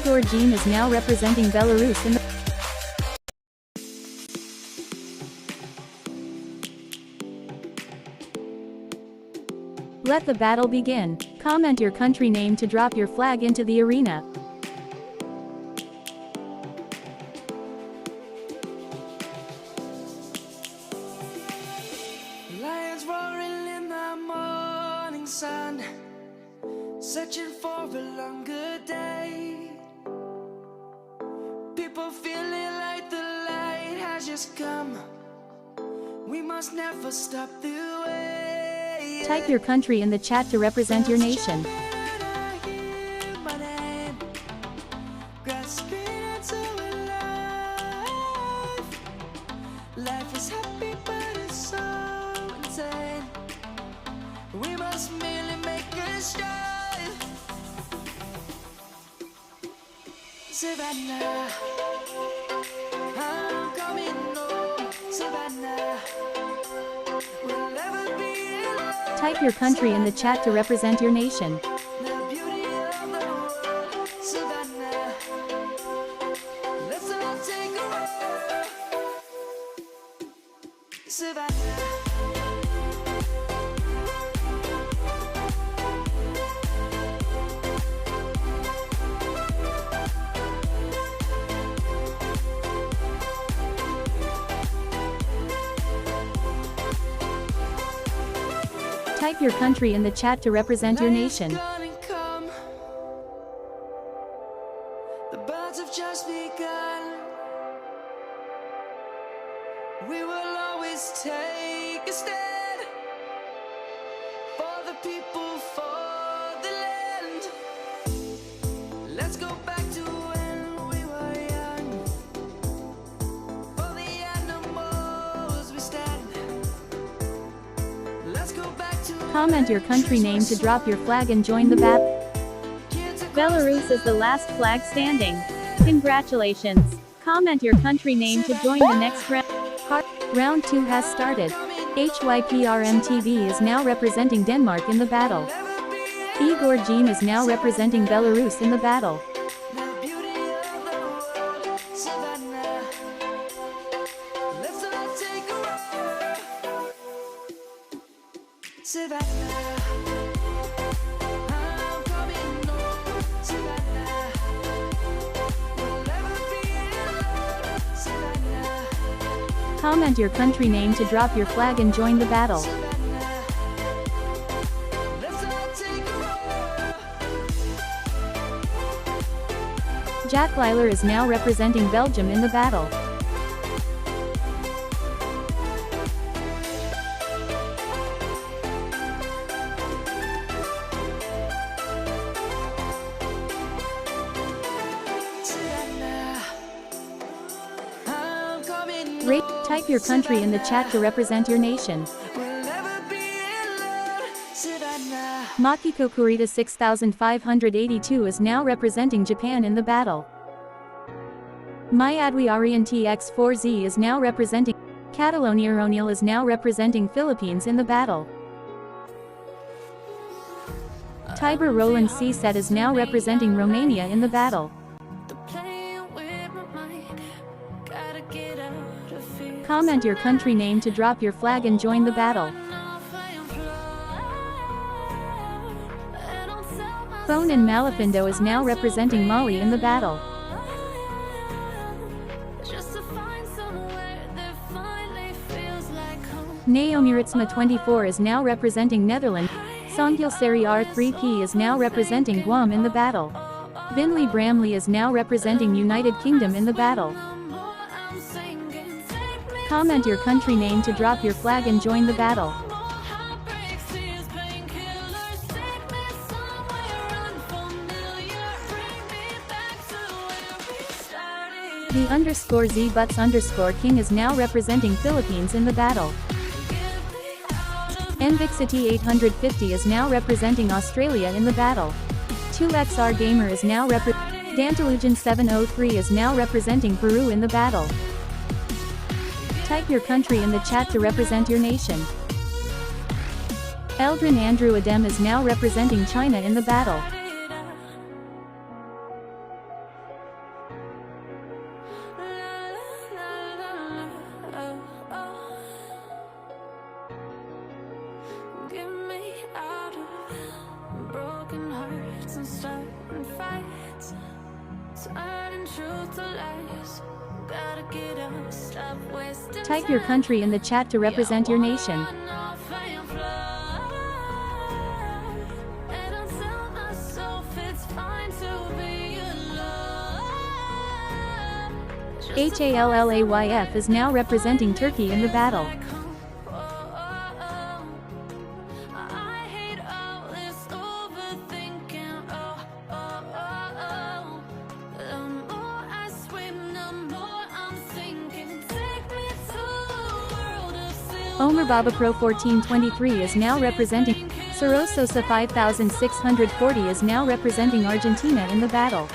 Igor Jean is now representing Belarus in the Let the battle begin. Comment your country name to drop your flag into the arena. Lions roaring in the morning sun, searching for a longer day. People feeling like the light has just come. We must never stop the way. Type your country in the chat to represent your nation. Life is happy but it's so insane. We must merely make a start. Savannah, I'm coming home. Savannah, we'll never be alone. Type your country in the chat to represent your nation. The beauty of the world. Savannah, let's all take a walk. Savannah. Type your country in the chat to represent your nation. The birds have just begun. We will always take a stand for the people, for the land. Let's go back to when we were young. For the animals we stand. Let's go back to Comment your country name to drop your flag and join the battle. Belarus is the last flag standing. Congratulations. Comment your country name to join the next round. Round 2 has started. HYPRMTV is now representing Denmark in the battle. Igor Jean is now representing Belarus in the battle. the beauty of the world. Savannah, let's all take a walk. Savannah, I'm coming home. Savannah, we'll never be alone. Savannah, Comment your country name to drop your flag and join the battle. Savannah, let's all take a walk. Jack Lyler is now representing Belgium in the battle. Savannah, I'm coming Type your country in the chat to represent your nation. We'll never be alone. Savannah, Makiko Kurita 6582 is now representing Japan in the battle. Mayadwi Arian TX4Z is now representing Catalonia Roniel is now representing Philippines in the battle. Tiber Roland C-Set is now representing Romania in the battle. Comment your country name to drop your flag and join the battle. Phone and Malafindo is now representing Mali in the battle. Naomiritsma 24 is now representing Netherlands. Songil Seri R3P is now representing Guam in the battle. Vinley Bramley is now representing United Kingdom in the battle. Comment your country name to drop your flag and join the battle. The _Z Butts _King is now representing Philippines in the battle. Nvixity 850 is now representing Australia in the battle. 2XR Gamer is now Dantalugen 703 is now representing Peru in the battle. Type your country in the chat to represent your nation. Eldrin Andrew Adem is now representing China in the battle. starting fights, turning truth to lies. Gotta get up, stop wasting Type your country in the chat to represent your nation. HALLAYF is now representing Turkey in the battle. Omer Baba Pro 1423 is now representing. Sorososa 5640 is now representing Argentina in the battle.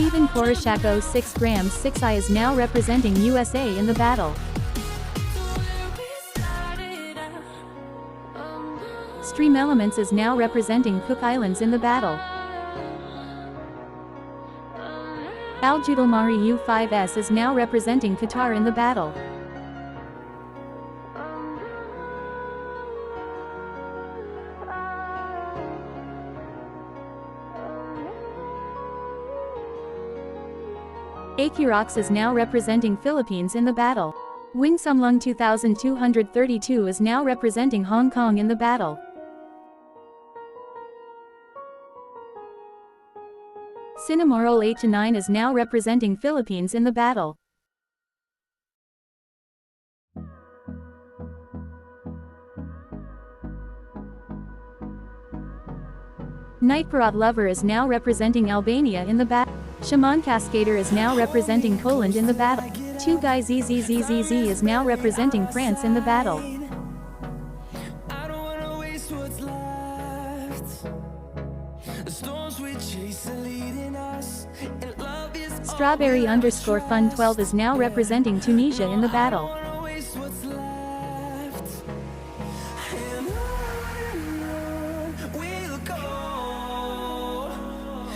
Stephen Korishako 6 grams 6I is now representing USA in the battle. Stream Elements is now representing Cook Islands in the battle. Al Judalmari U5S is now representing Qatar in the battle. Akurox is now representing Philippines in the battle. Wing Sumlung 2232 is now representing Hong Kong in the battle. Cinnamorol 8-9 is now representing Philippines in the battle. Nightparrot Lover is now representing Albania in the battle. Shaman Cascader is now representing Poland in the battle. 2 Guy ZZZZZ is now representing France in the battle. Strawberry _ Fun 12 is now representing Tunisia in the battle.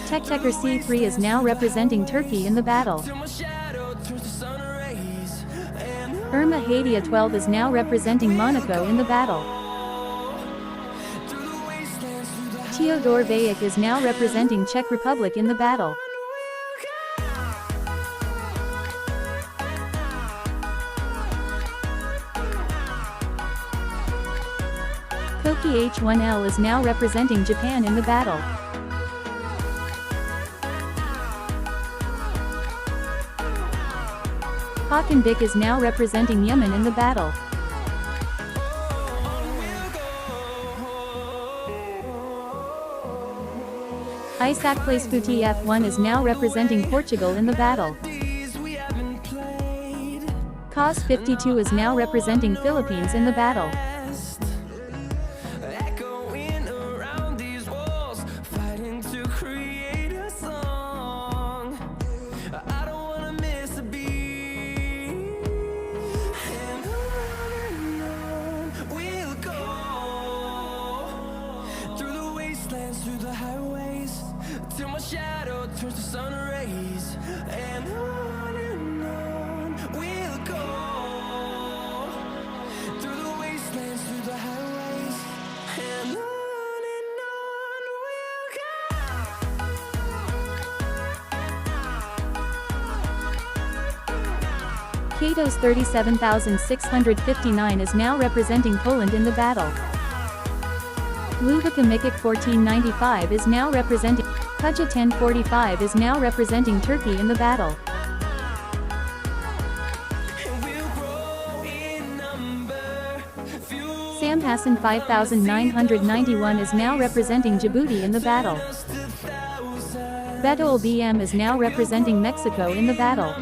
TechTecher C3 is now representing Turkey in the battle. Irma Hadia 12 is now representing Monaco in the battle. Teodor Vajek is now representing Czech Republic in the battle. Koki H1L is now representing Japan in the battle. Hakan Bik is now representing Yemen in the battle. Isaac Placeputi F1 is now representing Portugal in the battle. Cause 52 is now representing Philippines in the battle. Through the highways, till my shadow turns to sun rays, and on we'll go. Through the wastelands, through the highways, and on we'll go. Kato's 37,659 is now representing Poland in the battle. Lubica Mikic 1495 is now representing. Kaja 1045 is now representing Turkey in the battle. Sam Hassan 5991 is now representing Djibouti in the battle. Beto BM is now representing Mexico in the battle.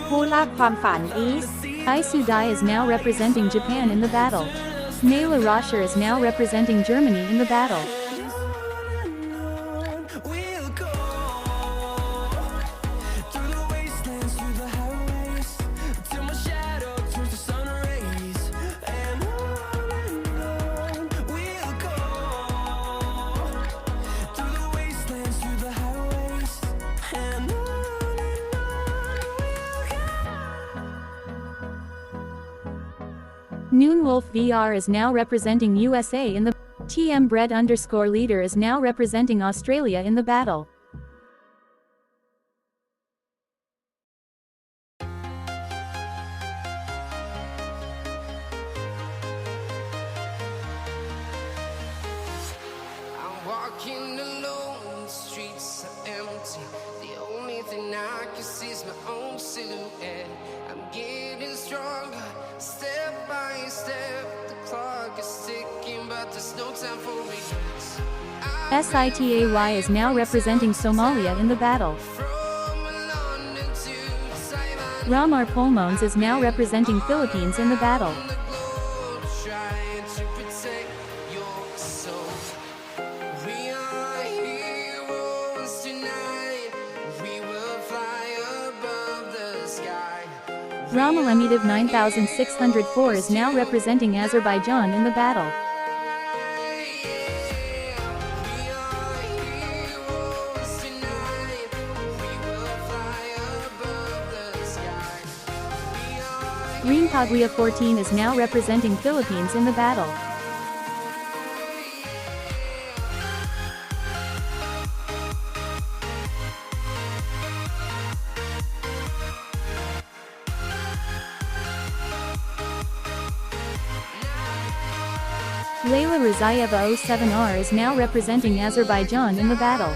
ผู้ล่าความฝัน East Isu Dai is now representing Japan in the battle. Nayla Roscher is now representing Germany in the battle. Noon Wolf VR is now representing USA in the TM Bread _ leader is now representing Australia in the battle. I'm walking alone, the streets are empty. The only thing I can see is my own silhouette. I'm getting stronger, step by step. The clock is ticking, but there's no time for regrets. SITAY is now representing Somalia in the battle. From London to Taiwan, Ramar Polmons is now representing Philippines in the battle. the globe, trying to protect your soul. We are heroes tonight. We will fly above the sky. Ramalemidov 9604 is now representing Azerbaijan in the battle. Green Paglia 14 is now representing Philippines in the battle. Layla Rizayeva 07R is now representing Azerbaijan in the battle.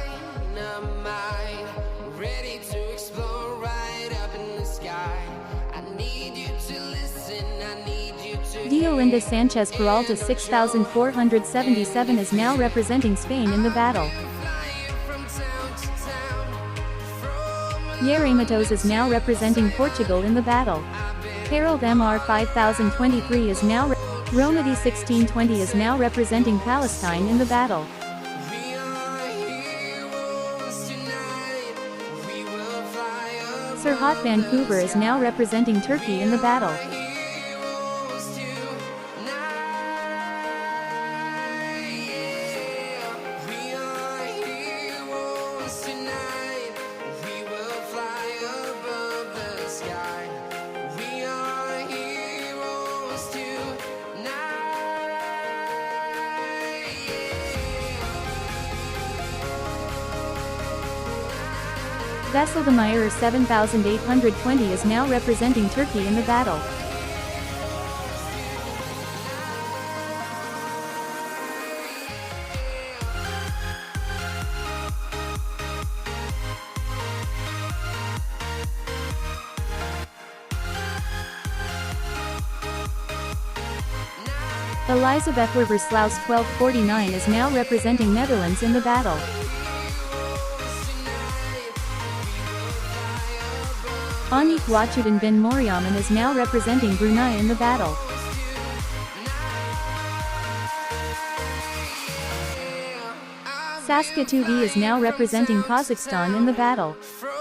Ready to explore right up in the sky. I need you to listen, I need you to Diolinda Sanchez Peralta 6477 is now representing Spain in the battle. flying from town to town. From Yere Matos is now representing Portugal in the battle. Harold MR 5023 is now Romedy 1620 is now representing Palestine in the battle. we are heroes tonight. We will fly above Serhat Vancouver is now representing Turkey in the battle. heroes tonight. Yeah. We are heroes tonight. We will fly above the sky. We are heroes tonight. Vessel de Meyer 7820 is now representing Turkey in the battle. Elizabeth Weverslaus 1249 is now representing Netherlands in the battle. Anik Wachudan bin Moryaman is now representing Brunei in the battle. Saskatoon is now representing Kazakhstan in the battle. From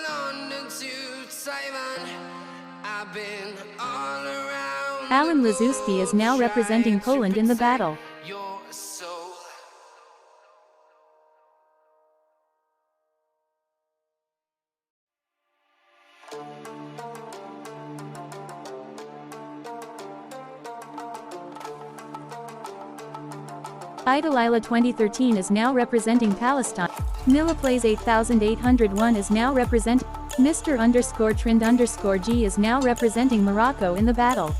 London to Taiwan, I've been all around. Alan Lazuski is now representing Poland in the battle. Your soul. Idolila 2013 is now representing Palestine. Mila Plays 8801 is now representing Mr_Trend_G is now representing Morocco in the battle.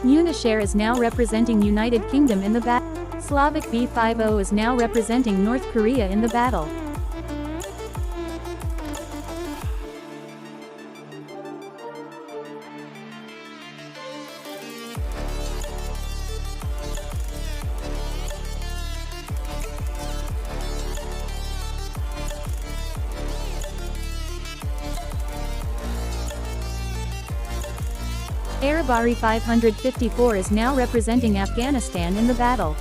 Unishare is now representing United Kingdom in the battle. Slavic B50 is now representing North Korea in the battle. Arabari 554 is now representing Afghanistan in the battle.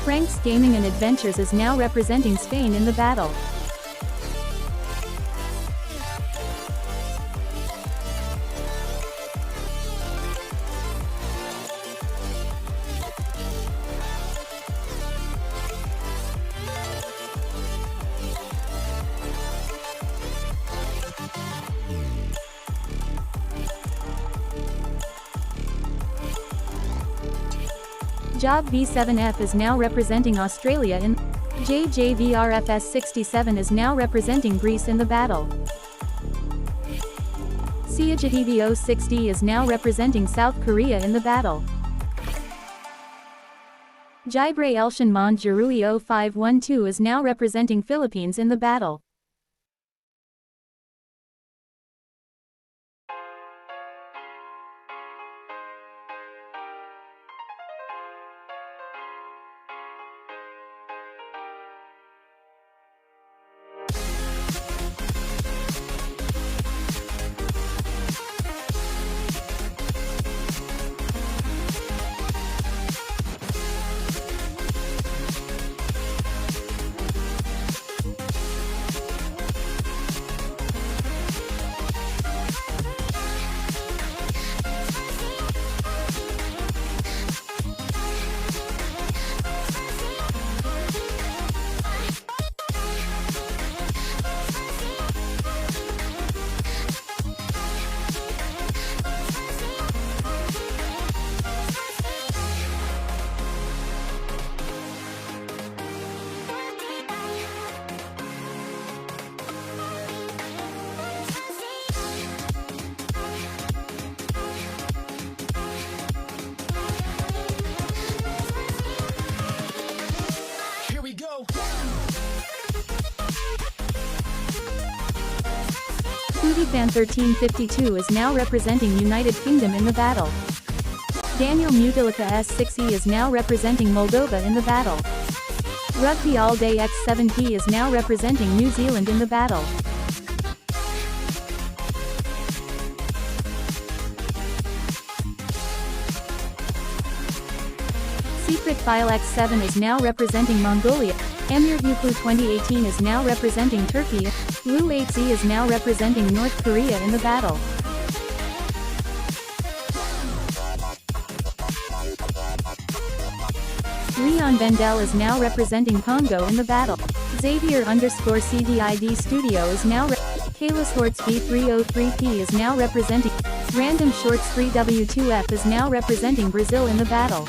Frank's Gaming and Adventures is now representing Spain in the battle. Job V7F is now representing Australia in JJVRFS 67 is now representing Greece in the battle. Siajativio 6D is now representing South Korea in the battle. Jibre Elshanmon Jirui 0512 is now representing Philippines in the battle. Fan 1352 is now representing United Kingdom in the battle. Daniel Mutilika S6E is now representing Moldova in the battle. Rugby All Day X7P is now representing New Zealand in the battle. Secret File X7 is now representing Mongolia. Emir Vuku 2018 is now representing Turkey. Lu 8Z is now representing North Korea in the battle. Leon Bendel is now representing Congo in the battle. Xavier_CDID Studio is now Kalis Hortz B303P is now representing. Random Shorts 3W2F is now representing Brazil in the battle.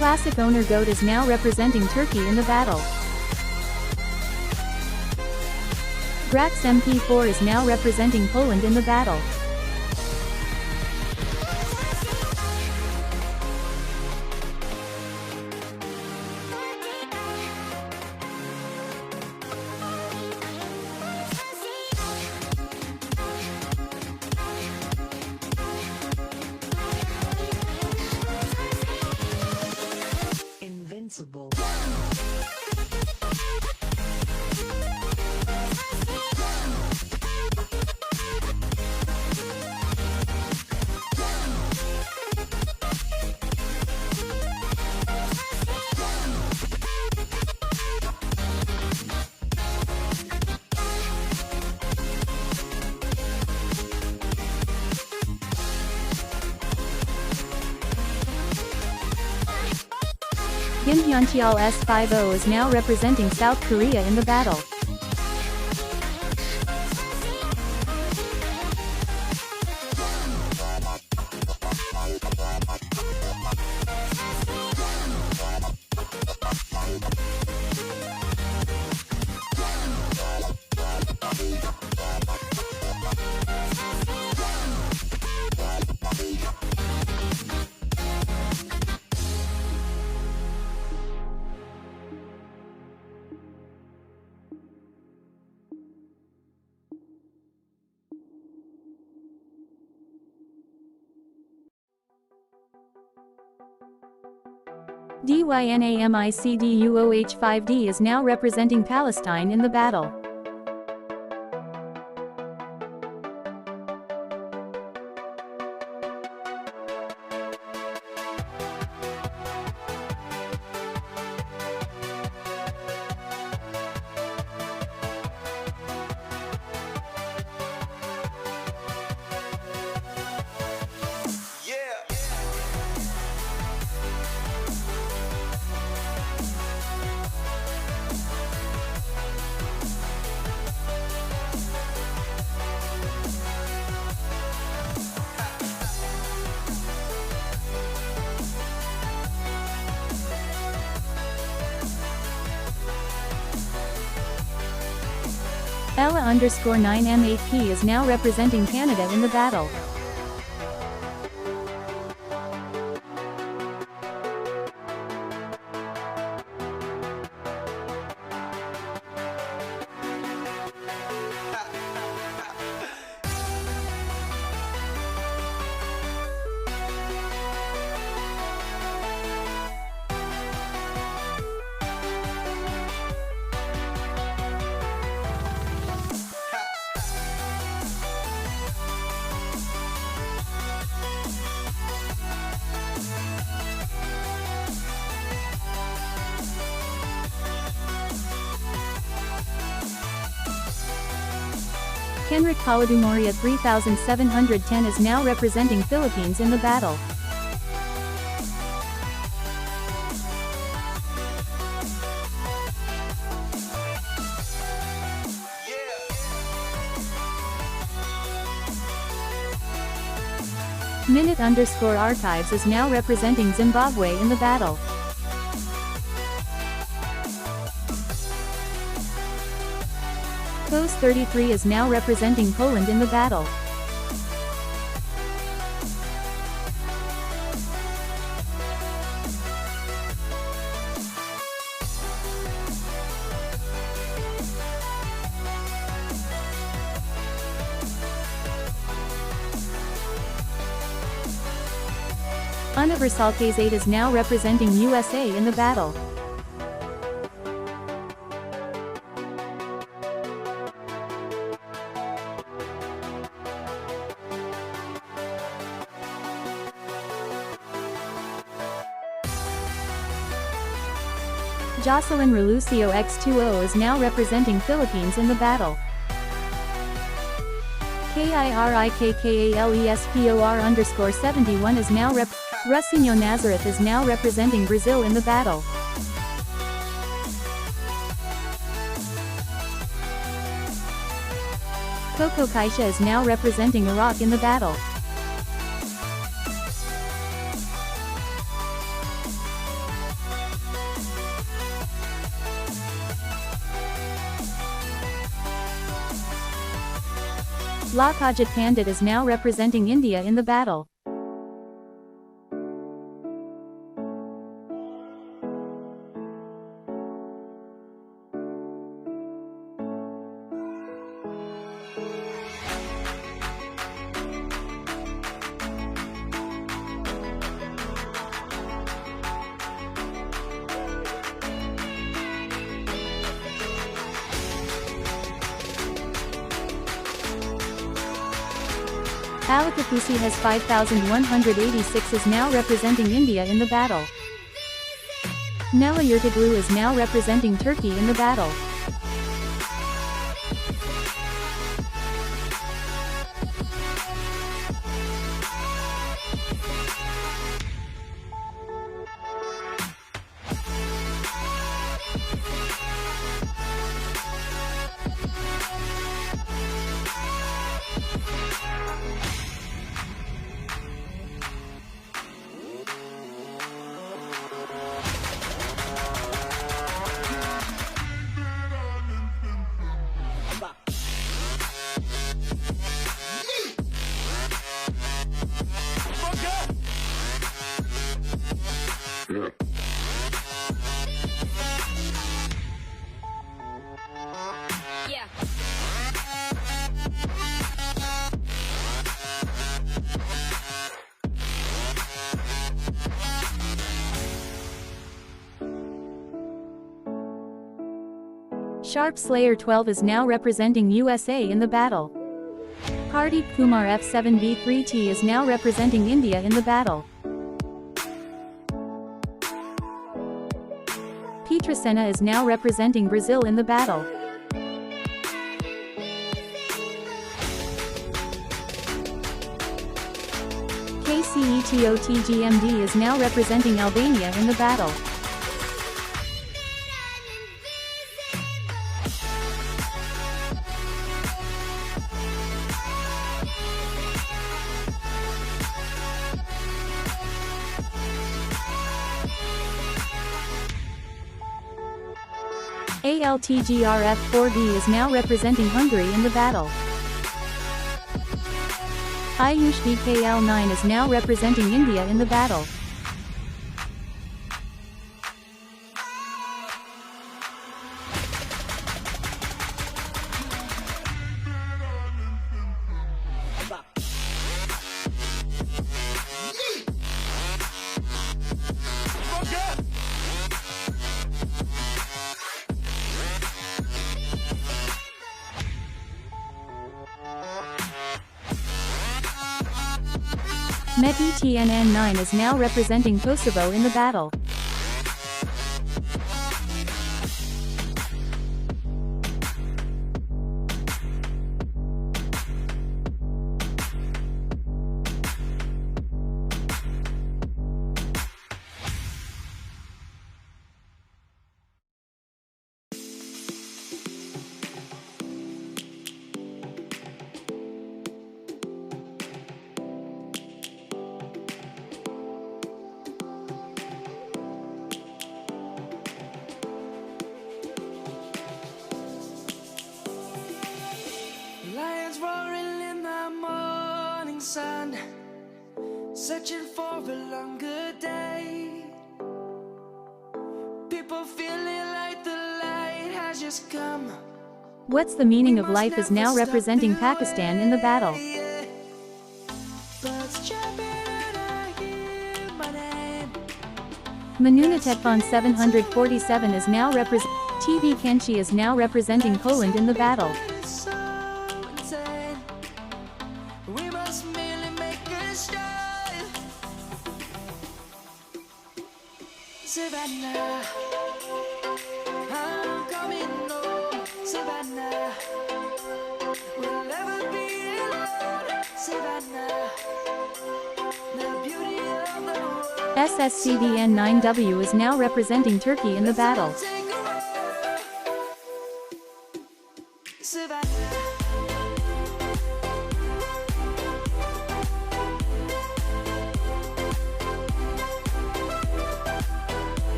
Classic owner Goat is now representing Turkey in the battle. Grax MP4 is now representing Poland in the battle. Hyuncheol S50 is now representing South Korea in the battle. DYNAMICDUOH5D is now representing Palestine in the battle. Ella_9M8P is now representing Canada in the battle. Kenrick Haladumoria 3710 is now representing Philippines in the battle. Minute_archives is now representing Zimbabwe in the battle. Pose 33 is now representing Poland in the battle. Universalcase 8 is now representing USA in the battle. Jocelyn Relucio X20 is now representing Philippines in the battle. KIRIKKALESPOR_71 is now Rusinho Nazareth is now representing Brazil in the battle. Coco Kaisha is now representing Iraq in the battle. Lakajit Pandit is now representing India in the battle. Alakapusi has 5186 is now representing India in the battle. Nella Yurtaglu is now representing Turkey in the battle. Sharp Slayer 12 is now representing USA in the battle. Pardeep Kumar F7B3T is now representing India in the battle. Petrosena is now representing Brazil in the battle. KCETOTGMD is now representing Albania in the battle. ALTGRF4D is now representing Hungary in the battle. Ayush VKL9 is now representing India in the battle. METTNN9 is now representing Kosovo in the battle. Lions roaring in the morning sun, searching for a longer day. People feeling like the light has just come. What's the meaning of life is now representing Pakistan in the battle. Manunatetfon 747 is now representing TV Kenshi is now representing Poland in the battle. Savannah, I'm coming home. Savannah, we'll never be alone. Savannah, the beauty of the world. SSCDN9W is now representing Turkey in the battle. Savannah.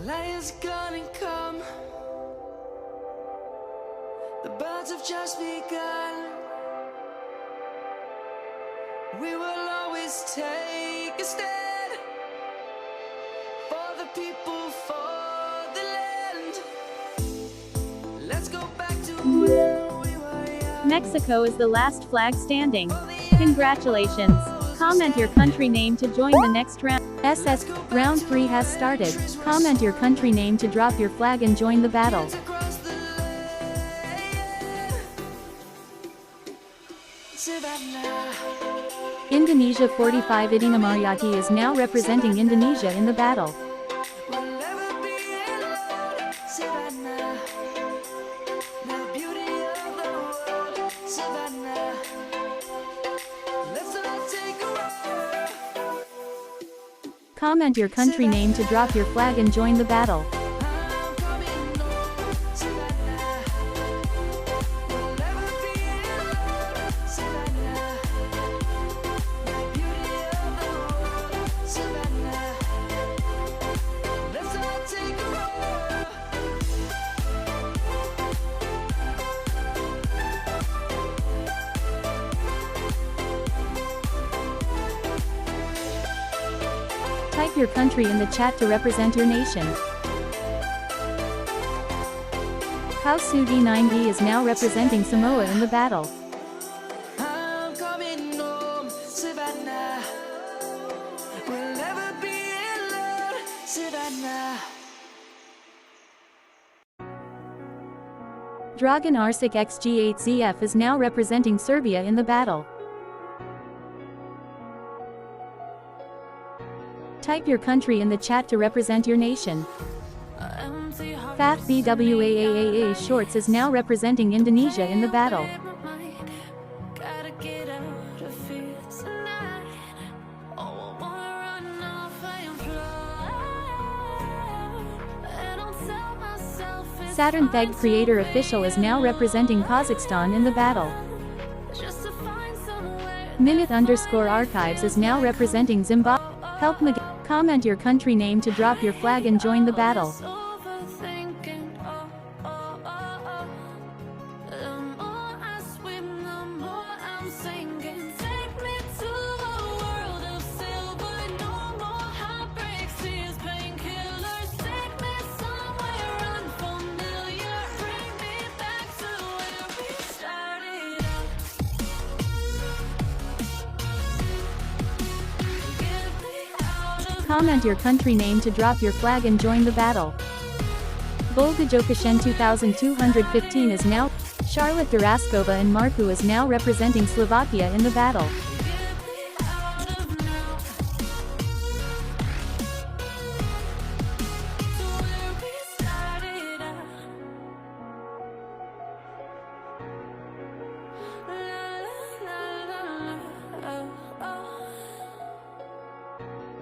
Lions gonna come. The birds have just begun. We will always take a stand for the people, for the land. Let's go back to where we were young. Mexico is the last flag standing. Congratulations. Comment your country name to join the next round. Round 3 has started. Comment your country name to drop your flag and join the battle. Across the land. Savannah. Indonesia 45 Idinamaryati is now representing Indonesia in the battle. We'll never be alone. Savannah, the beauty of the world. Savannah, let's all take a ride. Comment your country name to drop your flag and join the battle. I'm coming home. Savannah, we'll never be alone. Savannah, the beauty of the world. Savannah, let's all take a ride. Type your country in the chat to represent your nation. Housudi9D is now representing Samoa in the battle. I'm coming home. Dragan Arsic XG8ZF is now representing Serbia in the battle. Type your country in the chat to represent your nation. Faf BWAAAA Shorts is now representing Indonesia in the battle. Saturn Theg Creator Official is now representing Kazakhstan in the battle. Minute_archives is now representing Zimbabwe. Help me. Comment your country name to drop your flag and join the battle. Comment your country name to drop your flag and join the battle. Volgajokashen 2215 is now. Charlotte Daraskova and Marku is now representing Slovakia in the battle.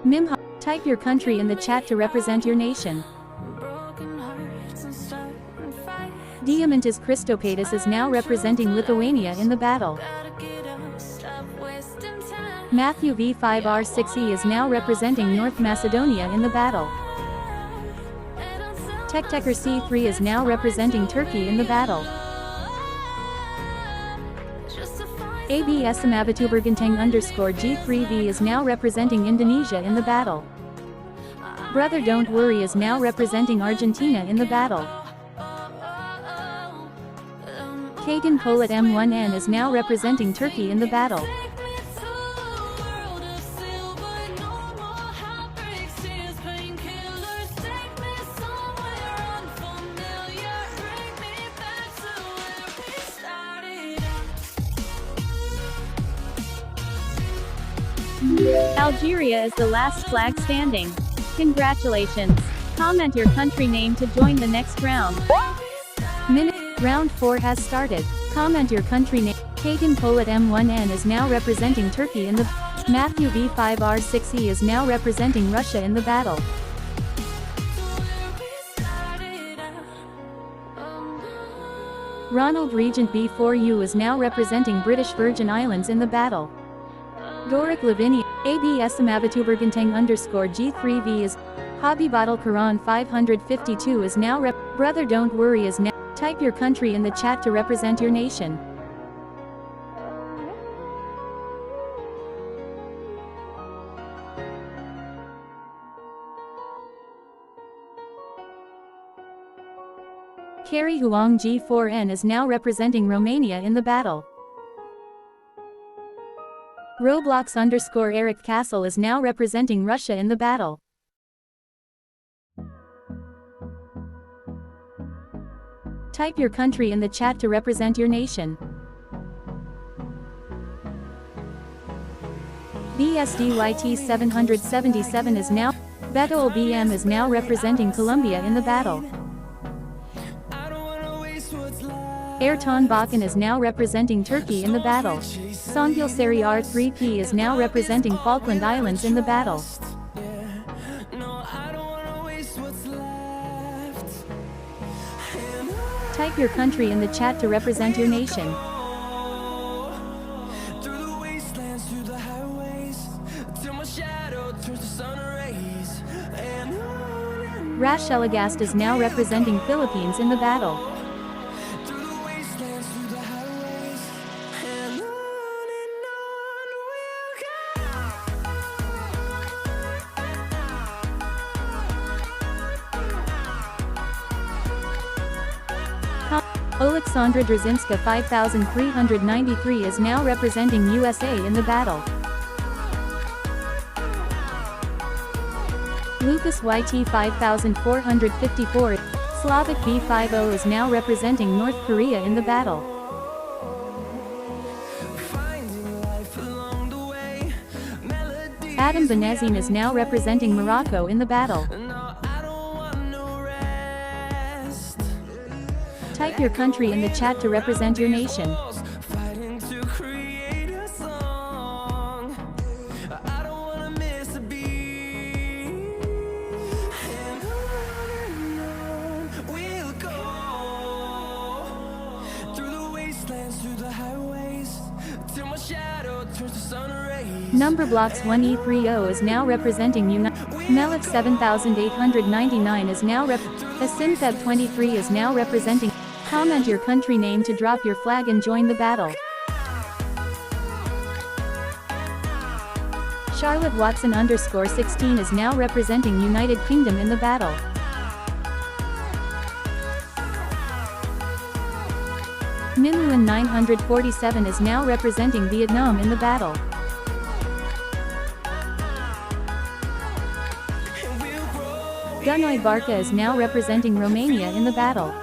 Mimha. Type your country in the chat to represent your nation. Diamantis Christopatis is now representing Lithuania in the battle. Matthew V5R6E is now representing North Macedonia in the battle. Tekteker C3 is now representing Turkey in the battle. ABSMAVituberganteng_G3V is now representing Indonesia in the battle. Brother Don't Worry is now representing Argentina in the battle. Kagan Polit M1N is now representing Turkey in the battle. Algeria is the last flag standing. Congratulations! Comment your country name to join the next round. Round 4 has started. Comment your country name. Kagan Polit M1N is now representing Turkey in the. Matthew V5R6E is now representing Russia in the battle. Ronald Regent B4U is now representing British Virgin Islands in the battle. Doric Lavinia, ABSMAVituberganteng_G3V is. Hobby Bottle Quran 552 is now Brother Don't Worry is now. Type your country in the chat to represent your nation. Carrie Huang G4N is now representing Romania in the battle. Roblox_Eric Castle is now representing Russia in the battle. Type your country in the chat to represent your nation. BSDYT 777 is now. Beto BM is now representing Colombia in the battle. Ayrton Bakan is now representing Turkey in the battle. Songil Seri R3P is now representing Falkland Islands in the battle. Type your country in the chat to represent your nation. Rash Elegast is now representing Philippines in the battle. Alexandra Drzinska 5393 is now representing USA in the battle. Lucas YT 5454. Slavic B50 is now representing North Korea in the battle. Adam Benezine is now representing Morocco in the battle. Type your country in the chat to represent your nation. Number blocks 1E30 is now representing Melif 7899 is now Asimfeb 23 is now representing. Comment your country name to drop your flag and join the battle. Charlotte Watson _16 is now representing United Kingdom in the battle. Minluan 947 is now representing Vietnam in the battle. Gunoy Barca is now representing Romania in the battle.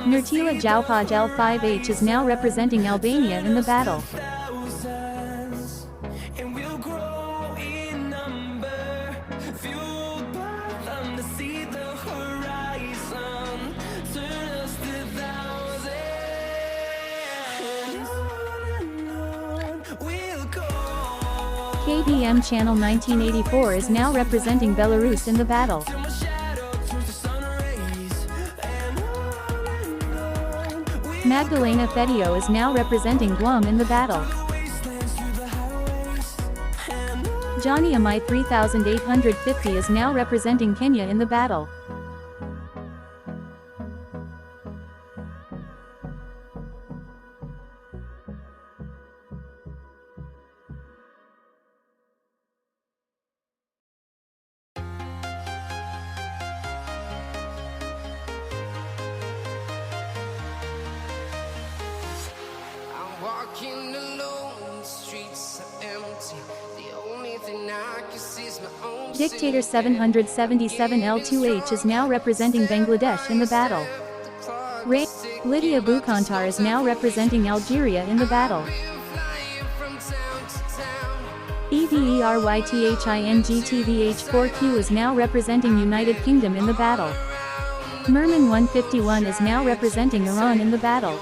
Nurtila Jaupaj L5H is now representing Albania in the battle. KBM Channel 1984 is now representing Belarus in the battle. Magdalena Fedio is now representing Guam in the battle. Johnny Amai 3850 is now representing Kenya in the battle. Walking alone, the streets are empty. The only thing I can see is my own Dictator 777L2H is now representing Bangladesh in the battle. Lydia Bukantar is now representing Algeria in the battle. EVERYTHINGTVH4Q is now representing United Kingdom in the battle. Merman 151 is now representing Iran in the battle.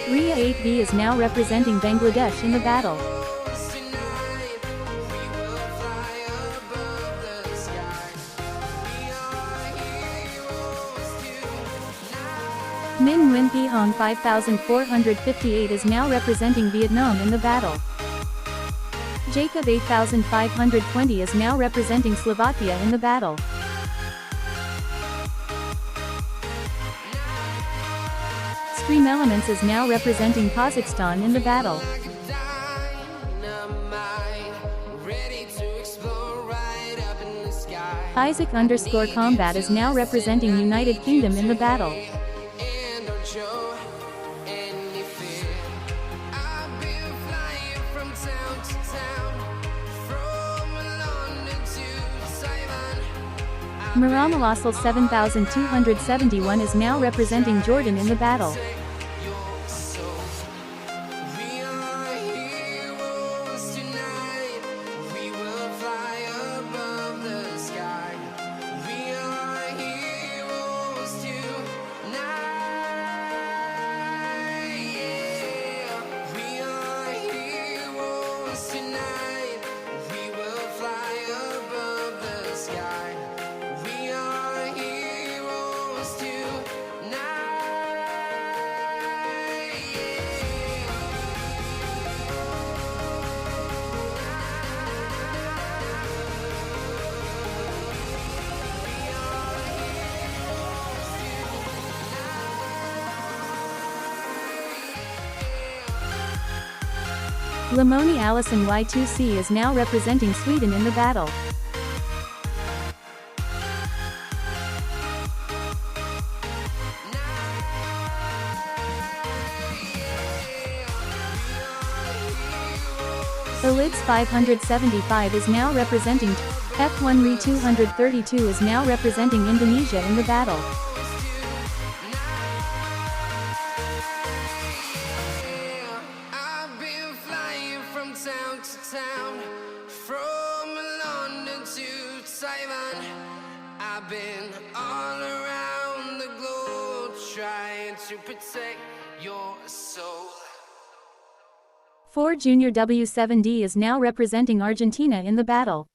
Ria 8B is now representing Bangladesh in the battle. Min Nguyen Thi Hong 5458 is now representing Vietnam in the battle. Jacob 8520 is now representing Slovakia in the battle. Stream Elements is now representing Kazakhstan in the battle. Isaac _combat is now representing United Kingdom in the battle. Miramalasal 7271 is now representing Jordan in the battle. Lamoni Allison Y2C is now representing Sweden in the battle. Elids 575 is now representing F1 Re 232 is now representing Indonesia in the battle. I've been flying from town to town, from London to Taiwan. I've been all around the globe trying to protect your soul. 4 Junior W7D is now representing Argentina in the battle.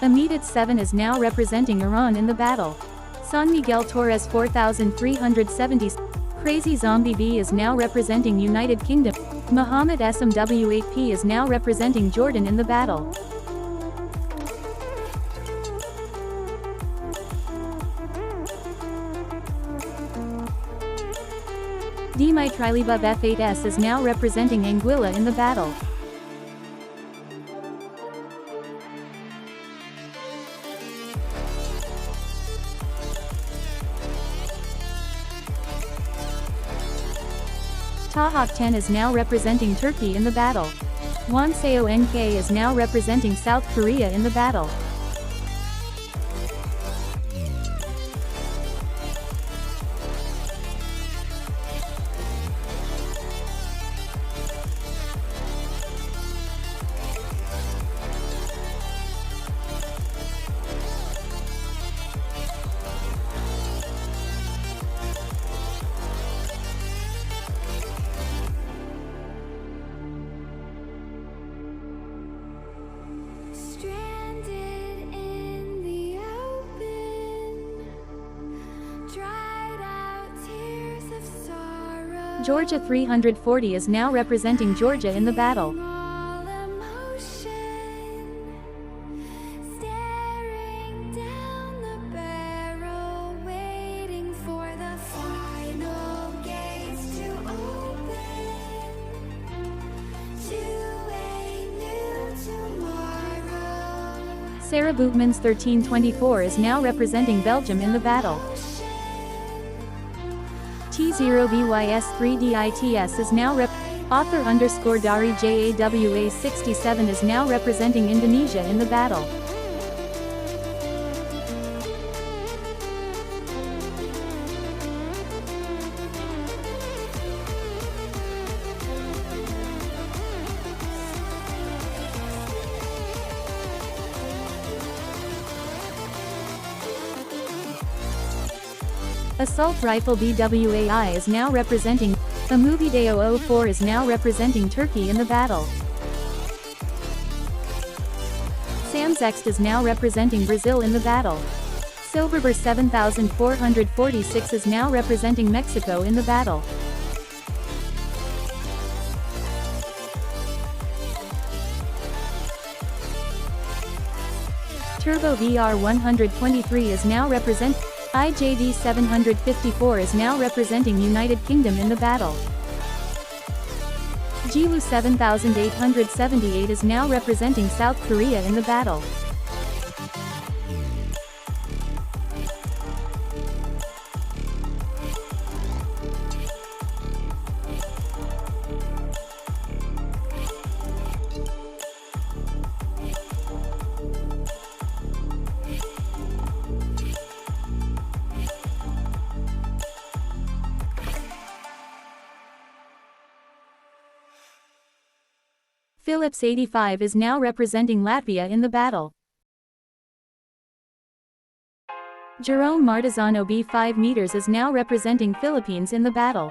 Amidit 7 is now representing Iran in the battle. San Miguel Torres 4370. Crazy Zombie B is now representing United Kingdom. Muhammad SMW8P is now representing Jordan in the battle. Dimai Trilibub F8S is now representing Anguilla in the battle. Tahawk 10 is now representing Turkey in the battle. Wanseo NK is now representing South Korea in the battle. Georgia 340 is now representing Georgia in the battle. Sarah Bootmans 1324 is now representing Belgium in the battle. T0BYS3DITS is now Author _ Dari JAWA 67 is now representing Indonesia in the battle. Assault Rifle BWAI is now representing. Amubideo 04 is now representing Turkey in the battle. Samzext is now representing Brazil in the battle. Silberber 7446 is now representing Mexico in the battle. Turbo VR 123 is now representing. IJD 754 is now representing United Kingdom in the battle. Jiwoo 7878 is now representing South Korea in the battle. Philips 85 is now representing Latvia in the battle. Jerome Martizano B 5 meters is now representing Philippines in the battle.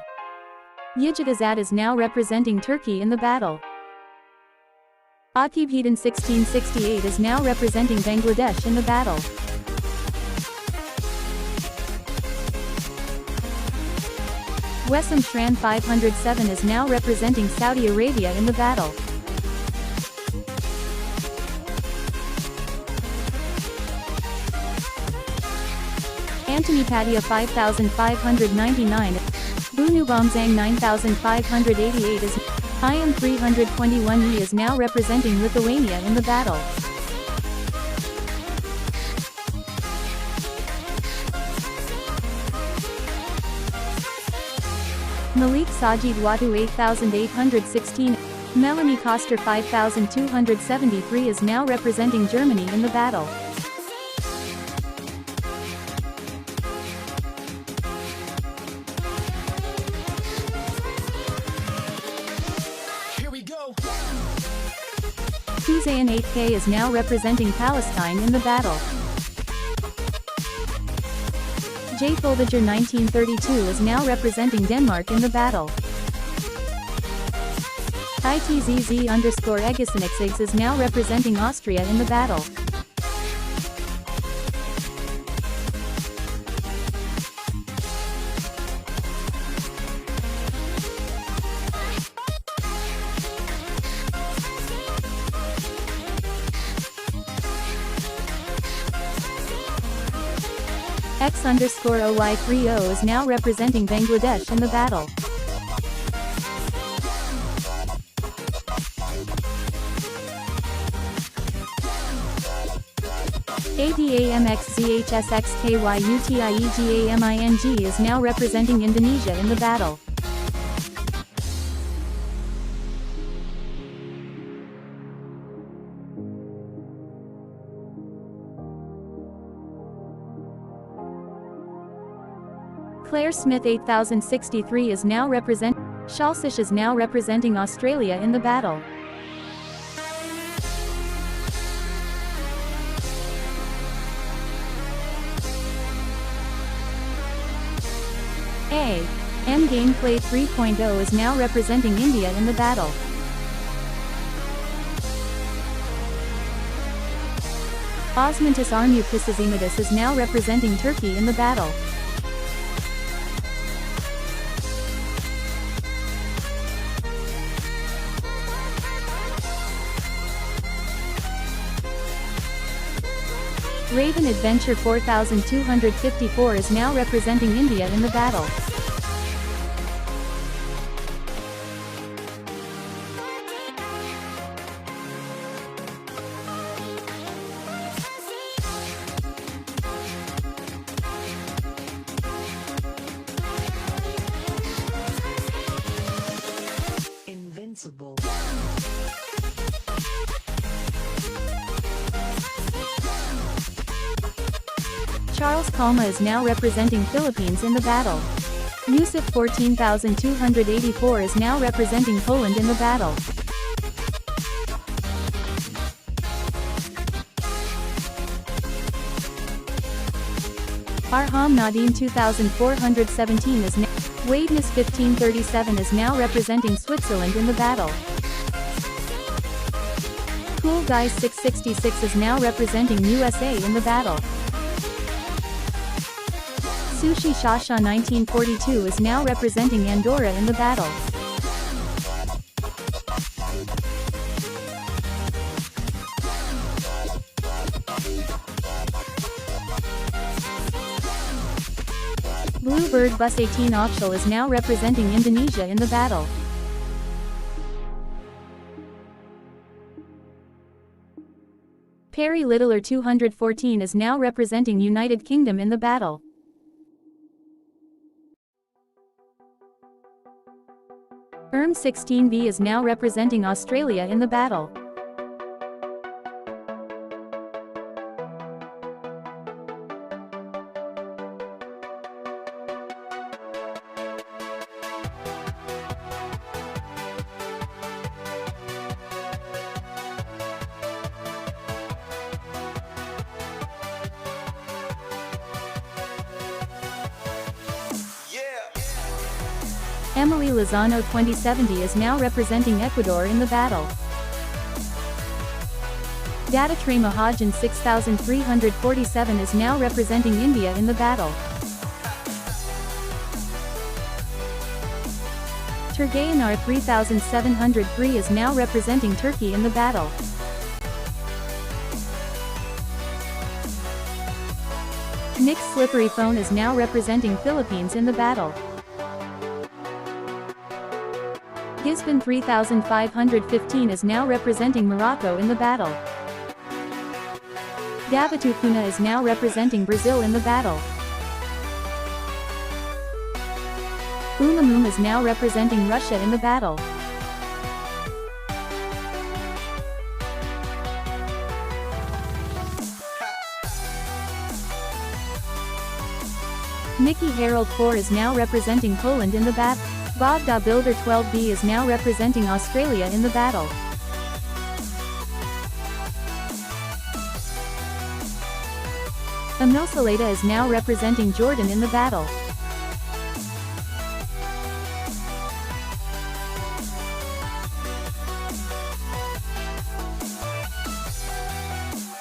Yijit is now representing Turkey in the battle. Akib Hedin 1668 is now representing Bangladesh in the battle. Wessam Shran 507 is now representing Saudi Arabia in the battle. Anthony Padilla 5599, Bunubomzang 9588 is IM 321E is now representing Lithuania in the battle. Malik Sajid Watu 8816, Melanie Koster 5273 is now representing Germany in the battle. Hussein 8K is now representing Palestine in the battle. J. Foldager 1932 is now representing Denmark in the battle. ITZZ_Egesenixix is now representing Austria in the battle. X_OY30 is now representing Bangladesh in the battle. ADAMXZHSXKYUTIEGAMING is now representing Indonesia in the battle. Claire Smith 8063 is now representing. Shalsish is now representing Australia in the battle. M Gameplay 3.0 is now representing India in the battle. Osmantis Armupisizimadis is now representing Turkey in the battle. Raven Adventure 4254 is now representing India in the battle. Invincible. Charles Kalma is now representing Philippines in the battle. Yusuf 14284 is now representing Poland in the battle. Arham Nadim 2417 is now. Wadeness 1537 is now representing Switzerland in the battle. Cool Guys 666 is now representing USA in the battle. Sushi Shasha 1942 is now representing Andorra in the battle. Bluebird Bus 18 Official is now representing Indonesia in the battle. Perry Littler 214 is now representing United Kingdom in the battle. ERM 16B is now representing Australia in the battle. Emily Lozano 2070 is now representing Ecuador in the battle. Datatray Mahajan 6347 is now representing India in the battle. Turgayanar 3703 is now representing Turkey in the battle. Nick's Slippery Phone is now representing Philippines in the battle. Gisbin 3515 is now representing Morocco in the battle. Gabatupuna is now representing Brazil in the battle. Unamum is now representing Russia in the battle. Mickey Harold 4 is now representing Poland in the battle. Bogda Builder 12B is now representing Australia in the battle. Amnosaleda is now representing Jordan in the battle.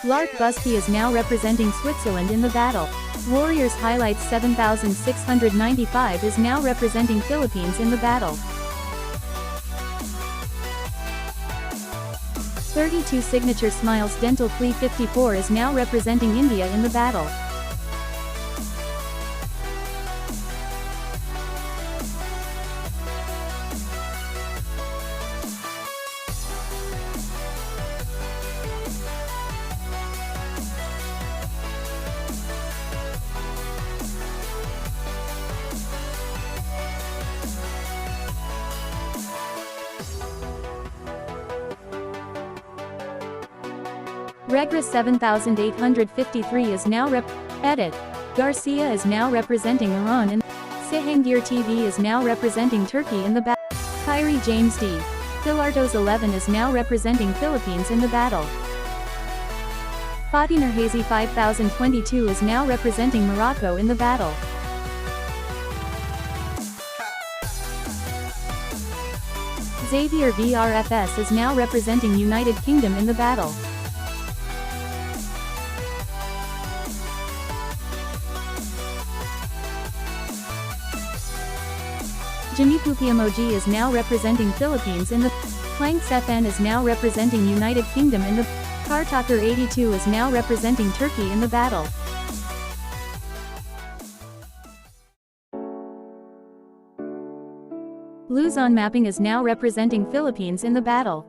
Lark Busby is now representing Switzerland in the battle. Warriors Highlights 7695 is now representing Philippines in the battle. 32 Signature Smiles Dental Flea 54 is now representing India in the battle. Regra 7853 is now Edit. Garcia is now representing Iran and Cihangir TV is now representing Turkey in the battle. Kyrie James D. Philartos 11 is now representing Philippines in the battle. Fatih Hazy 5022 is now representing Morocco in the battle. Xavier VRFS is now representing United Kingdom in the battle. Janipupi Emoji is now representing Philippines in the Planks FN is now representing United Kingdom in the Kartalker 82 is now representing Turkey in the battle. Luzon Mapping is now representing Philippines in the battle.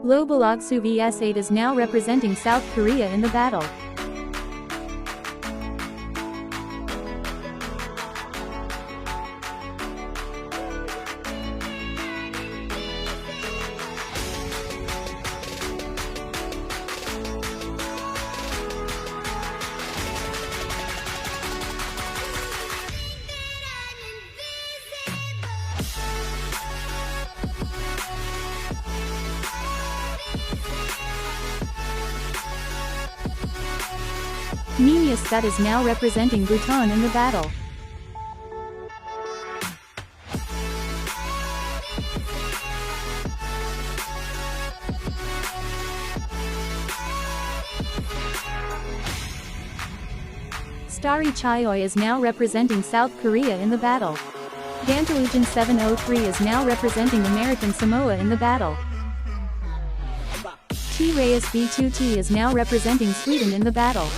Lobalogsu VS8 is now representing South Korea in the battle. Nina Scott is now representing Bhutan in the battle. Starry Chayoy is now representing South Korea in the battle. Gantalujan 703 is now representing American Samoa in the battle. T-Reyes B2T is now representing Sweden in the battle.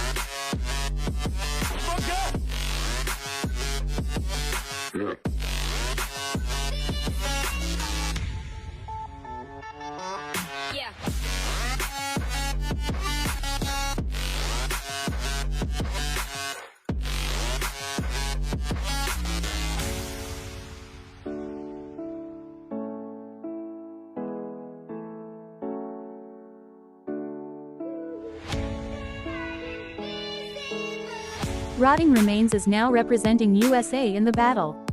Rotting Remains is now representing USA in the battle.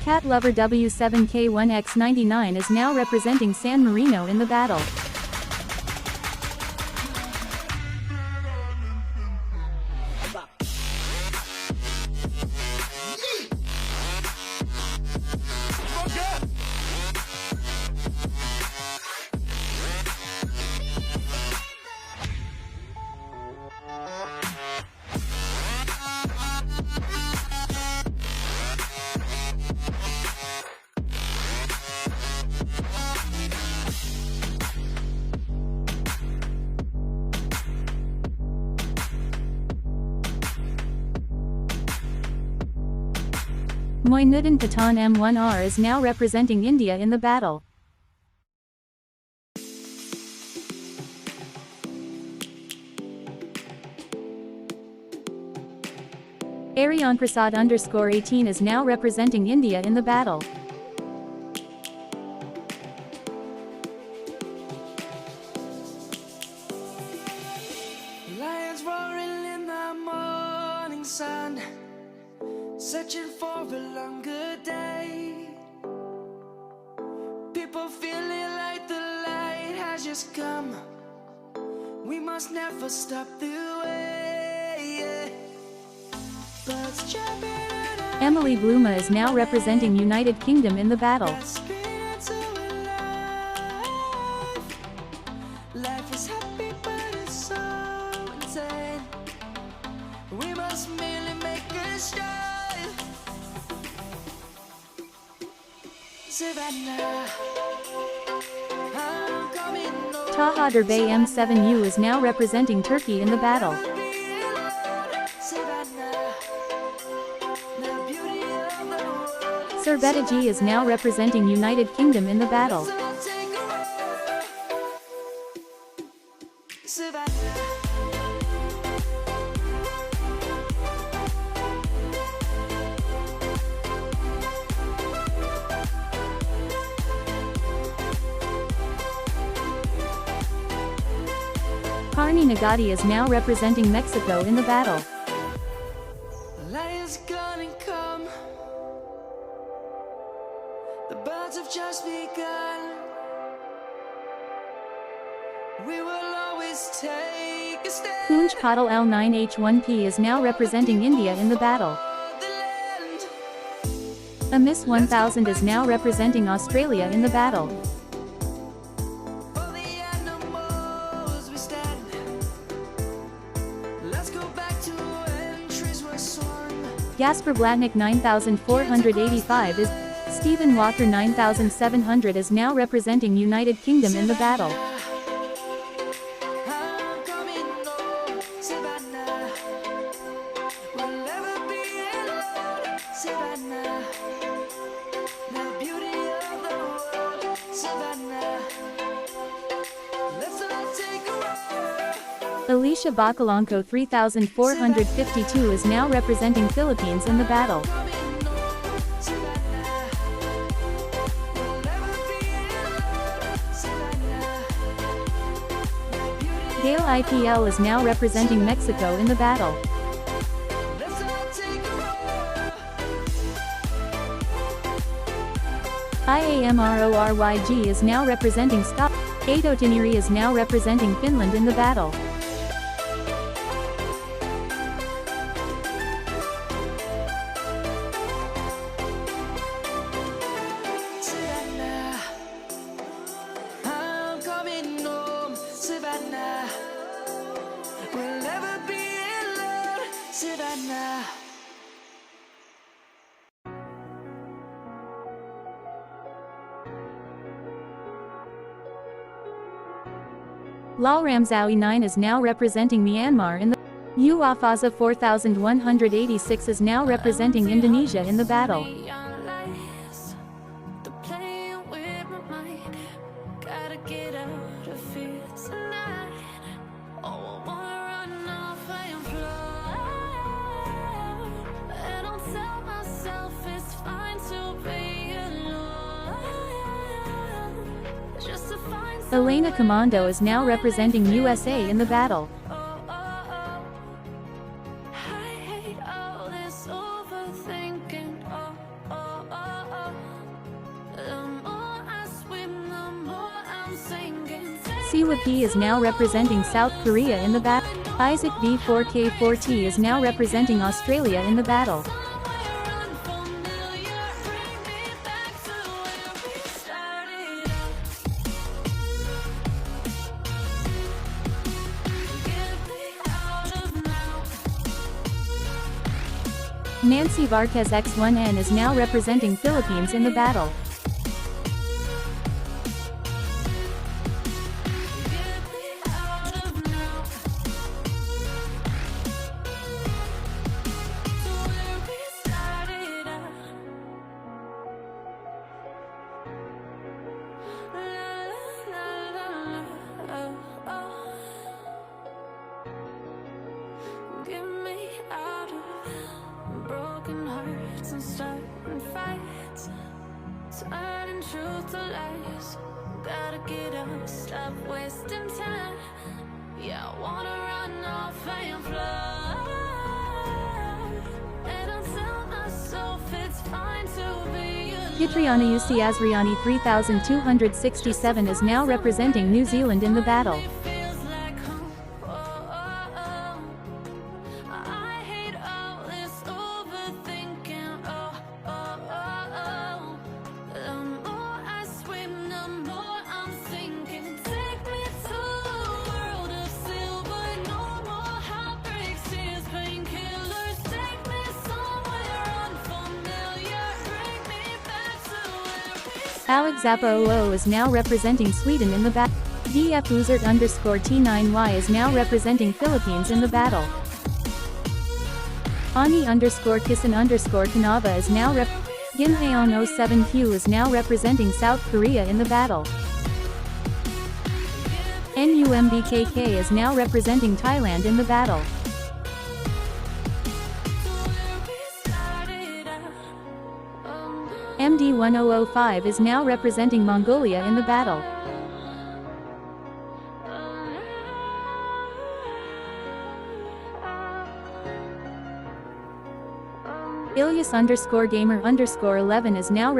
Cat Lover W7K1X99 is now representing San Marino in the battle. Moinuddin Patan M1R is now representing India in the battle. Aryan Prasad _18 is now representing India in the battle. Lions roaring in the morning sun, searching for a longer day. People feeling like the light has just come. We must never stop the way. Birds chirping and Emily Bluma is now representing United Kingdom in the battle. life is happy but it's so insane. We must merely make a start. Savannah, I'm coming home. Taha Derbey M7U is now representing Turkey in the battle. Savannah, the beauty of the world. Serbetaji is now representing United Kingdom in the battle. Carney Nagati is now representing Mexico in the battle. Lion's gonna come. The birds have just begun. We will always take a stand. Kunj Patil L9H1P is now representing India in the battle. For the land. A Miss 1000 is now representing Australia in the battle. For the animals we stand. Let's go back to when trees were swung. Jasper Blatnick 9485 is. Stephen Walker 9700 is now representing United Kingdom in the battle. I'm coming home, Savannah. We'll never be alone, Savannah. The beauty of the world, Savannah. Let's all take a ride. Alicia Bakalanko 3452 is now representing Philippines in the battle. Coming home, Savannah. We'll never be alone, Savannah. The beauty. Gale IPL is now representing Mexico in the battle. Let's all take a ride. IAMRORYG is now representing Scotland. Ato Tineri is now representing Finland in the battle. Savannah, I'm coming home, Savannah. We'll never be alone, Savannah. Lal Ramzawi 9 is now representing Myanmar in the. Uafaza 4186 is now representing Indonesia in the battle. Elena Commando is now representing USA in the battle. Siwa P is now representing South Korea in the battle. Isaac V4K4T is now representing Australia in the battle. Nancy Varquez X1N is now representing Philippines in the battle. Get me out of broken hearts and starting fights, turning truth to lies. Gotta get up, stop wasting time. Yeah, I wanna run off and fly. And I'll tell myself it's fine to be alone. Kitriana UC Azriani 3267 is now representing New Zealand in the battle. Feels like home. I hate all this overthinking. The more I swim, the more I'm sinking. Take me to a world of silver. No more heartbreaks, tears, painkillers. Take me somewhere unfamiliar. Bring me back to where we started. Alex Zappa 00 is now representing Sweden in the battle. DF Uzert _T9Y is now representing Philippines in the battle. Ani _Kissan _Kanava is now Gimhaeon 07Q is now representing South Korea in the battle. NUMBKK is now representing Thailand in the battle. MD1005 is now representing Mongolia in the battle. Ilyas _gamer _11 is now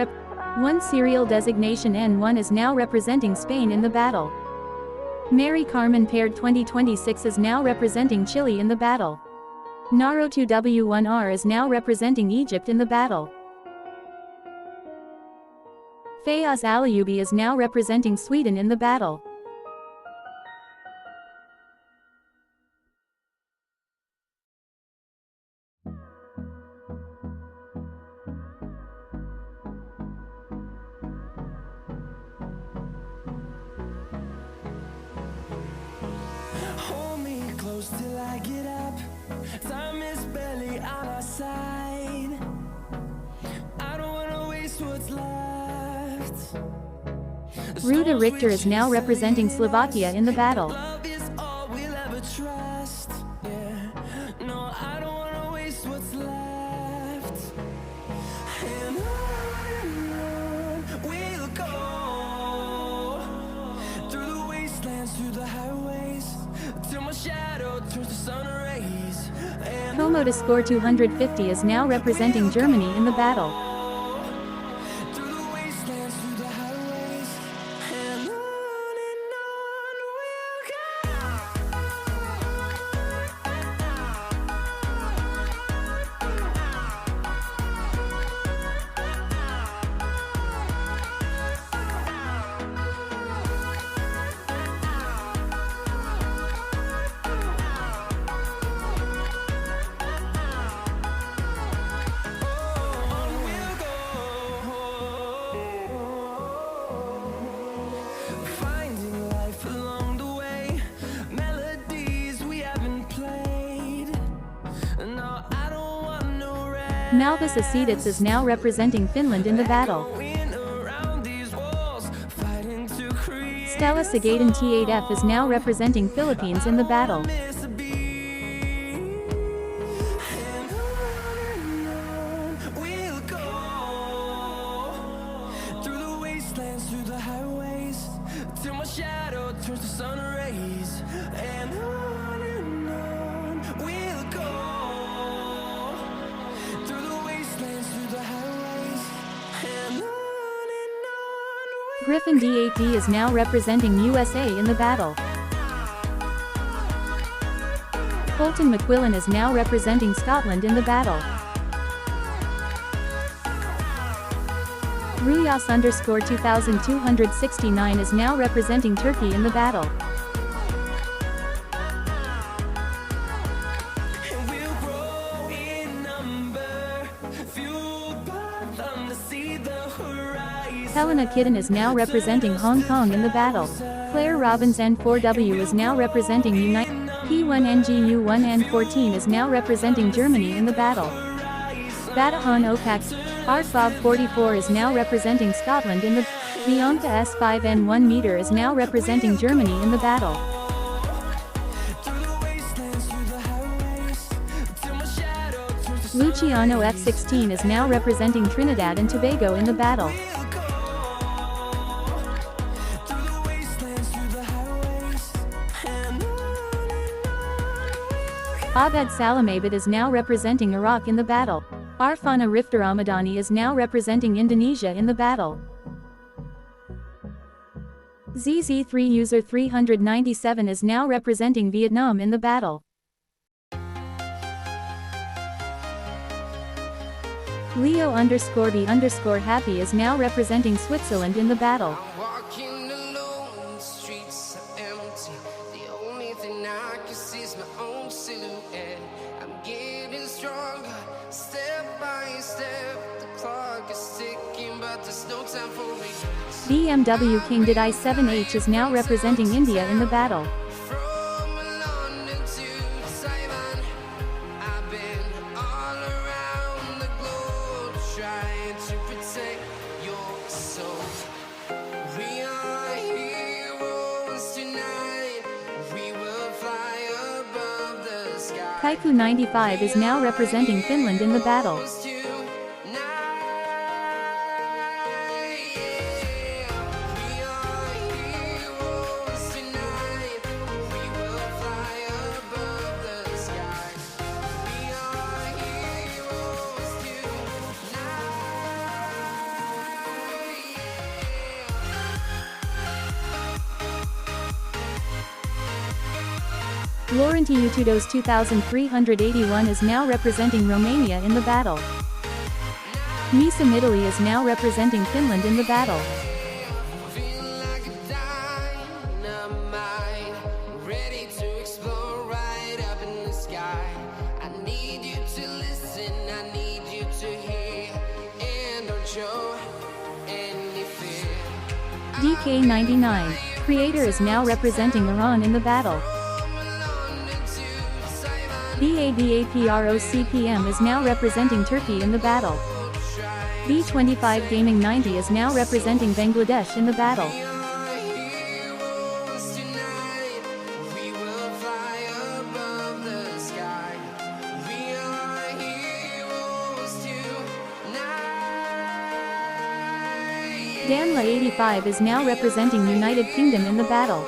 one serial designation N1 is now representing Spain in the battle. Mary Carmen Paired 2026 is now representing Chile in the battle. Naro2W1R is now representing Egypt in the battle. Fayaz Alayubi is now representing Sweden in the battle. Hold me close till I get up. Time is barely on our side. I don't wanna waste what's left. Ruda Richter is now representing Slovakia in the battle. Love is all we'll ever trust. Yeah. No, I don't wanna waste what's left. And on we'll go. Through the wastelands, through the highways, till my shadow turns to sun rays. And Komodo Score 250 is now representing Germany in the battle. through the wastelands, through the highways, and on we'll finding life along the way, melodies we haven't played. No, I don't want no rest. Malvis Asidits is now representing Finland in the battle. Going around these walls, fighting to create Stella Sagadan T8F is now representing Philippines in the battle. miss a beat. And on we'll go. Through the wastelands, through the highways, till my shadow turns to sun rays. And on we'll go. Through the wastelands, through the highways, and on we'll Griffin DAP is now representing USA in the battle. Colton McQuillan is now representing Scotland in the battle. Ruyas_2269 is now representing Turkey in the battle. And we'll grow in number, fueled by them to see the horizon. Helena Kidden is now representing Hong Kong in the battle. Claire Robbins N4W is now representing United. P1NGU1N14 is now representing Germany in the battle. Batahan Opak, Art Bob 44 is now representing Scotland in the. Bianca S5N1 meter is now representing Germany in the battle. Luciano F16 is now representing Trinidad and Tobago in the battle. Abed Salamabad is now representing Iraq in the battle. Arfana Ramadani is now representing Indonesia in the battle. ZZ3 user 397 is now representing Vietnam in the battle. Leo_B_happy is now representing Switzerland in the battle. I'm walking alone, the streets are empty. The only thing I can see is my own silhouette. I'm getting stronger, step by step. The clock is ticking, but there's no time for regrets. BMW King Did I7H is now representing India in the battle. From London to Taiwan, I've been all around the globe trying to protect your soul. We are heroes tonight. We will fly above the sky. Kaiku 95 is now representing Finland in the battle. Laurenti Utudos 2381 is now representing Romania in the battle. Misa Italy is now representing Finland in the battle. DK99, Creator is now representing Iran in the battle. BABAPROCPM is now representing Turkey in the battle. B25 Gaming 90 is now representing Bangladesh in the battle. Danla 85 is now representing United Kingdom in the battle.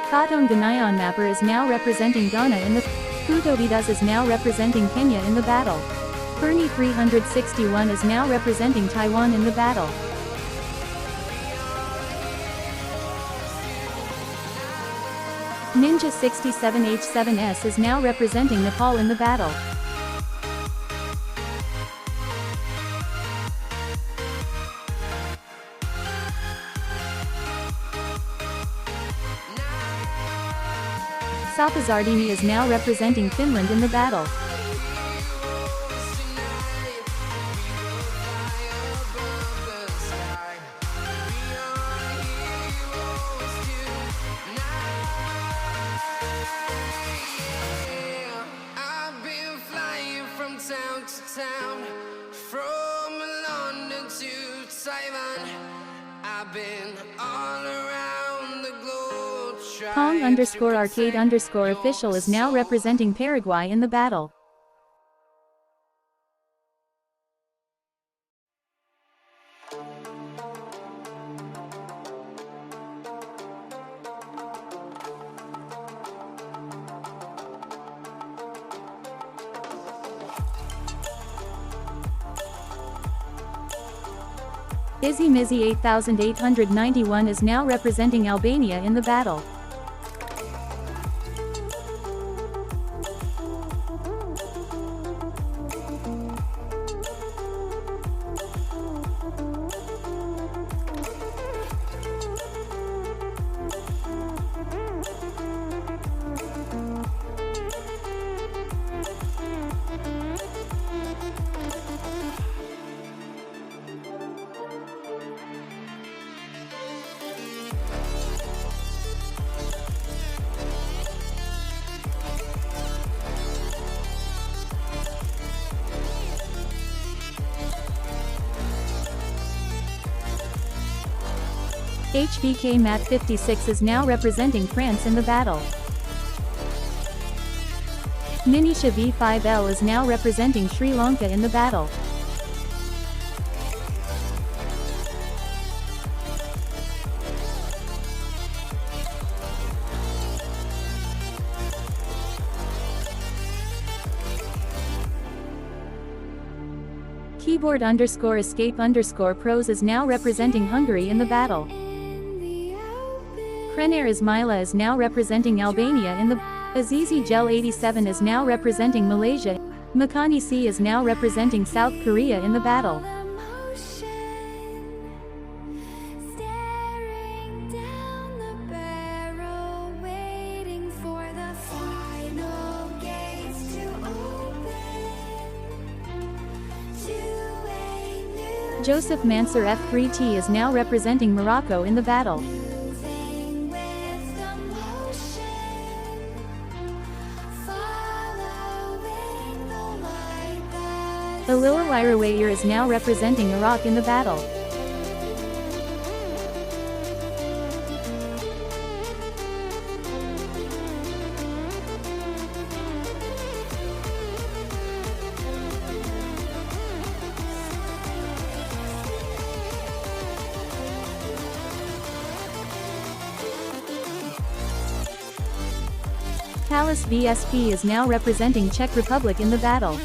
Katon Ganayon Mapper is now representing Ghana in the. Kutobidas is now representing Kenya in the battle. Fernie 361 is now representing Taiwan in the battle. Ninja 67H7S is now representing Nepal in the battle. Sapazardini is now representing Finland in the battle. I've been flying from town to town, from London to Taiwan. I've been all around the globe. Kong_arcade_official is now representing Paraguay in the battle. Izzy Mizzy 8891 is now representing Albania in the battle. HBK Mat 56 is now representing France in the battle. Minisha V5L is now representing Sri Lanka in the battle. Keyboard_escape_pros is now representing Hungary in the battle. Krener Ismaila is now representing Albania in the Azizi Gel 87 is now representing Malaysia. Makani C is now representing South Korea in the battle. Joseph Mansour F3T is now representing Morocco in the battle. Alila Wirawayer is now representing Iraq in the battle. Palace VSP is now representing Czech Republic in the battle.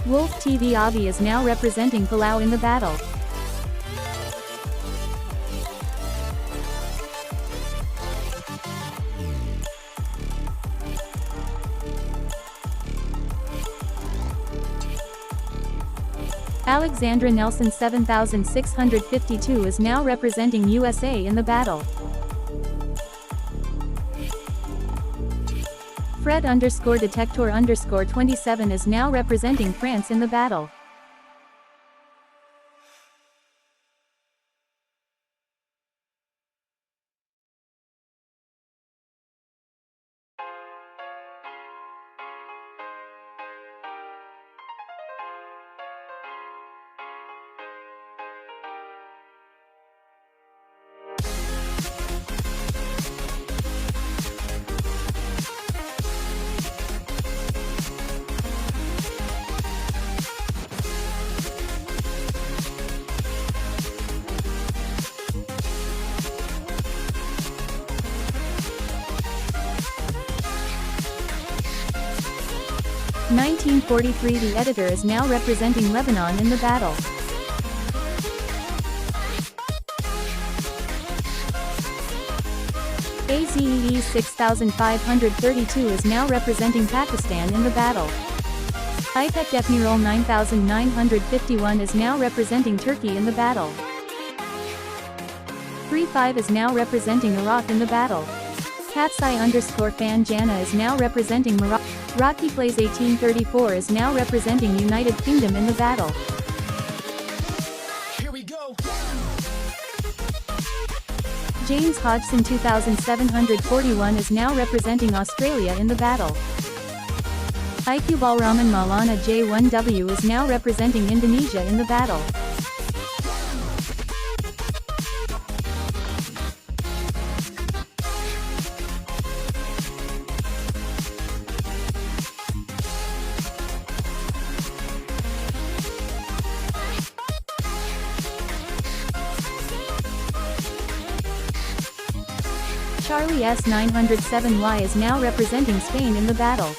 Wolf TV Avi is now representing Palau in the battle. Alexandra Nelson 7652 is now representing USA in the battle. Fred_detector_27 is now representing France in the battle. In 1943 the editor is now representing Lebanon in the battle. AZEE 6532 is now representing Pakistan in the battle. IPEC Defnirol 9951 is now representing Turkey in the battle. 35 is now representing Iraq in the battle. Katsai_fan Jana is now representing Morocco. Rocky Plays 1834 is now representing United Kingdom in the battle. Here we go. James Hodgson 2741 is now representing Australia in the battle. IQ Balraman Maulana J1W is now representing Indonesia in the battle. Charlie S907Y is now representing Spain in the battle.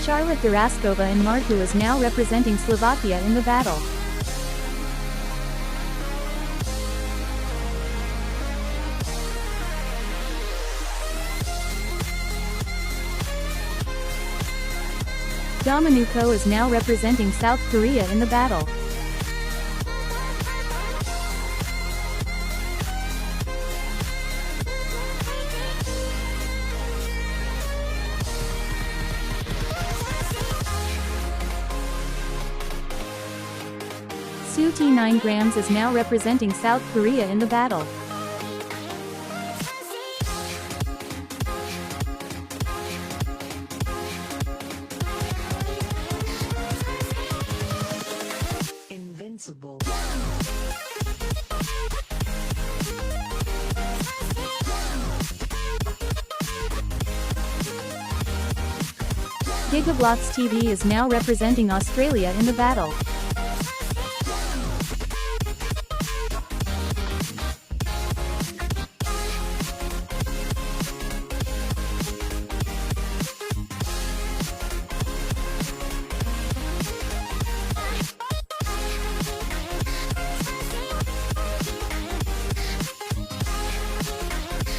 Charlotte Daraskova and Marku is now representing Slovakia in the battle. Dominuko is now representing South Korea in the battle. Su T 9 grams is now representing South Korea in the battle. Invincible. Gigablocks TV is now representing Australia in the battle.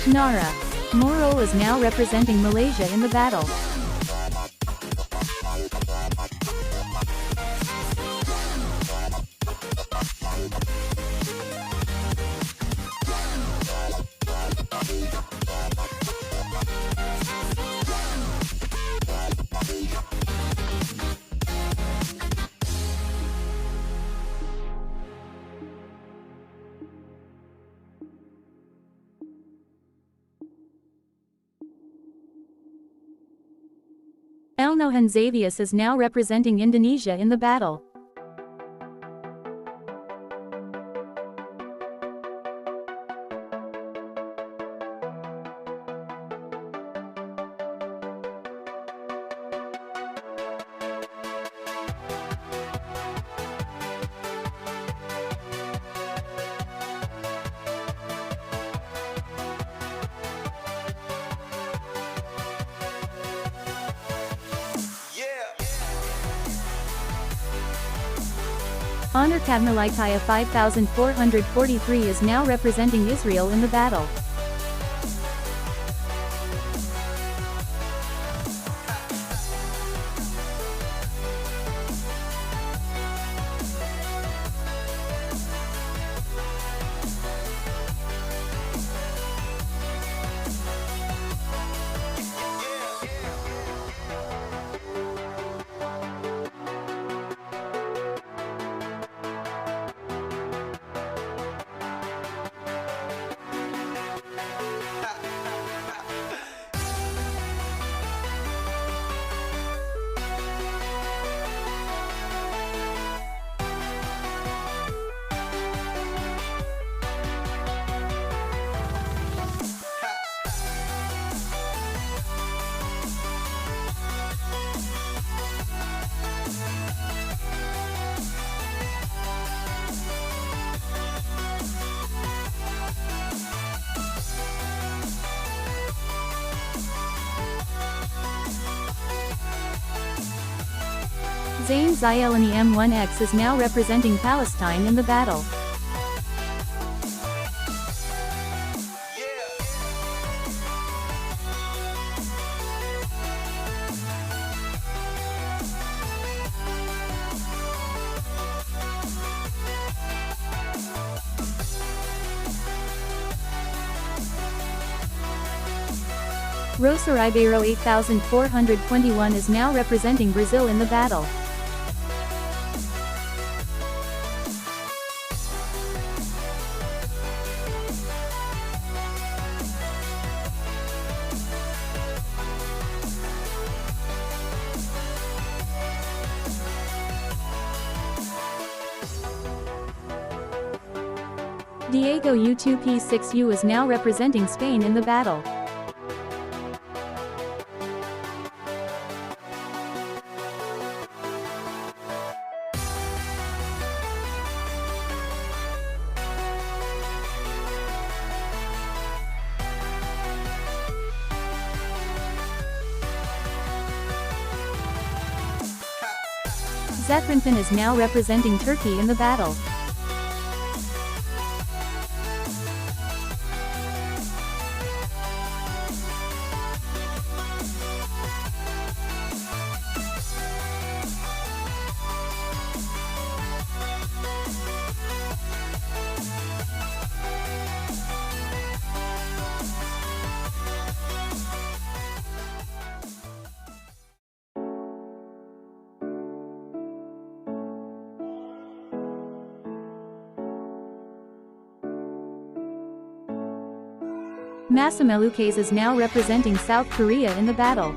Nara Moro is now representing Malaysia in the battle. Elnohan Xavius is now representing Indonesia in the battle. Honor Kavmalaikaya 5443 is now representing Israel in the battle. Zain Zyelani M1X is now representing Palestine in the battle. Rosa Ribeiro 8421 is now representing Brazil in the battle. Diego U2P6U is now representing Spain in the battle. Zetrinton is now representing Turkey in the battle. Masamelukes is now representing South Korea in the battle.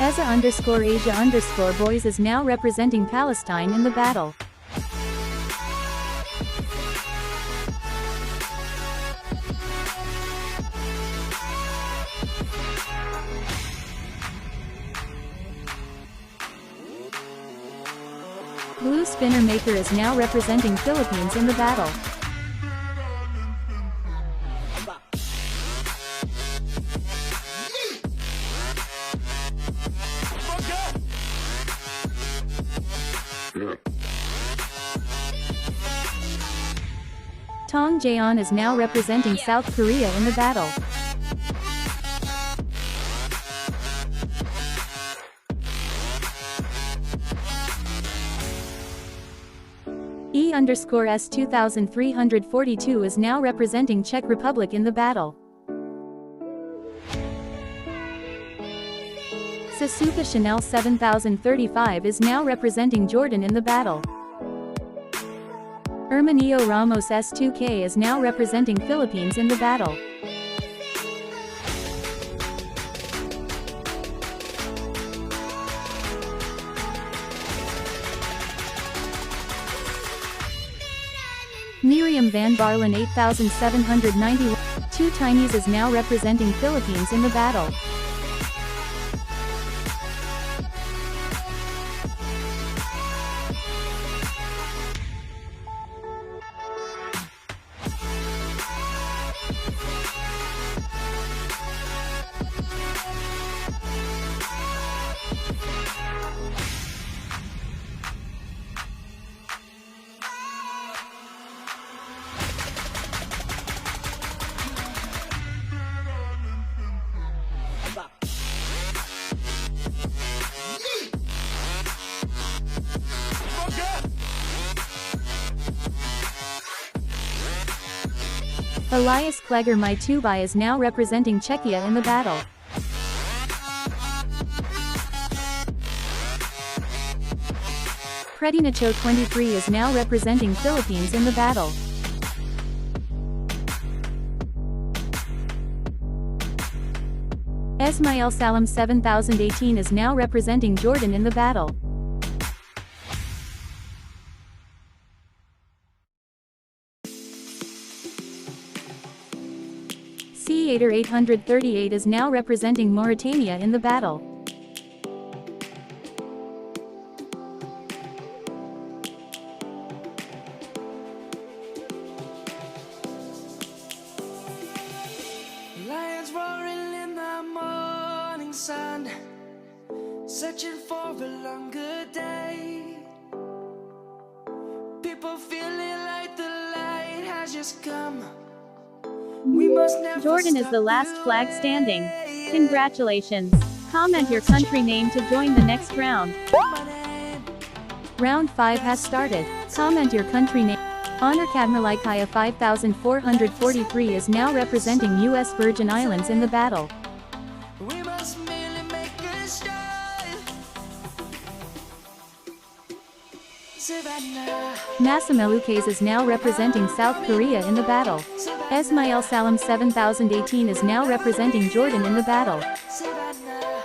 Eza_Asia_boys is now representing Palestine in the battle. Blue Spinner Maker is now representing Philippines in the battle. Tong Jaeon is now representing South Korea in the battle. E_S2342 is now representing Czech Republic in the battle. Sasuka Chanel 7035 is now representing Jordan in the battle. Hermanio Ramos S2K is now representing Philippines in the battle. Miriam Van Barlen 8791, Two Chinese is now representing Philippines in the battle. Elias Kleger Maitubai is now representing Czechia in the battle. Predinacho 23 is now representing Philippines in the battle. Esmail Salam 7018 is now representing Jordan in the battle. Theater 838 is now representing Mauritania in the battle. Lions roaring in the searching for a longer day. People feeling like the light has just come. We must never Jordan is stop the last the flag standing. way. Congratulations. Comment your country name to join the next round. My name. Round 5 has started. Comment your country name. Honor Kadmalaikaya 5443 is now representing U.S. Virgin Islands in the battle. We must merely make a start. Savannah. Masamelukes is now representing South Korea in the battle. Esmail Salam 7018 is now representing Jordan in the battle. Savannah.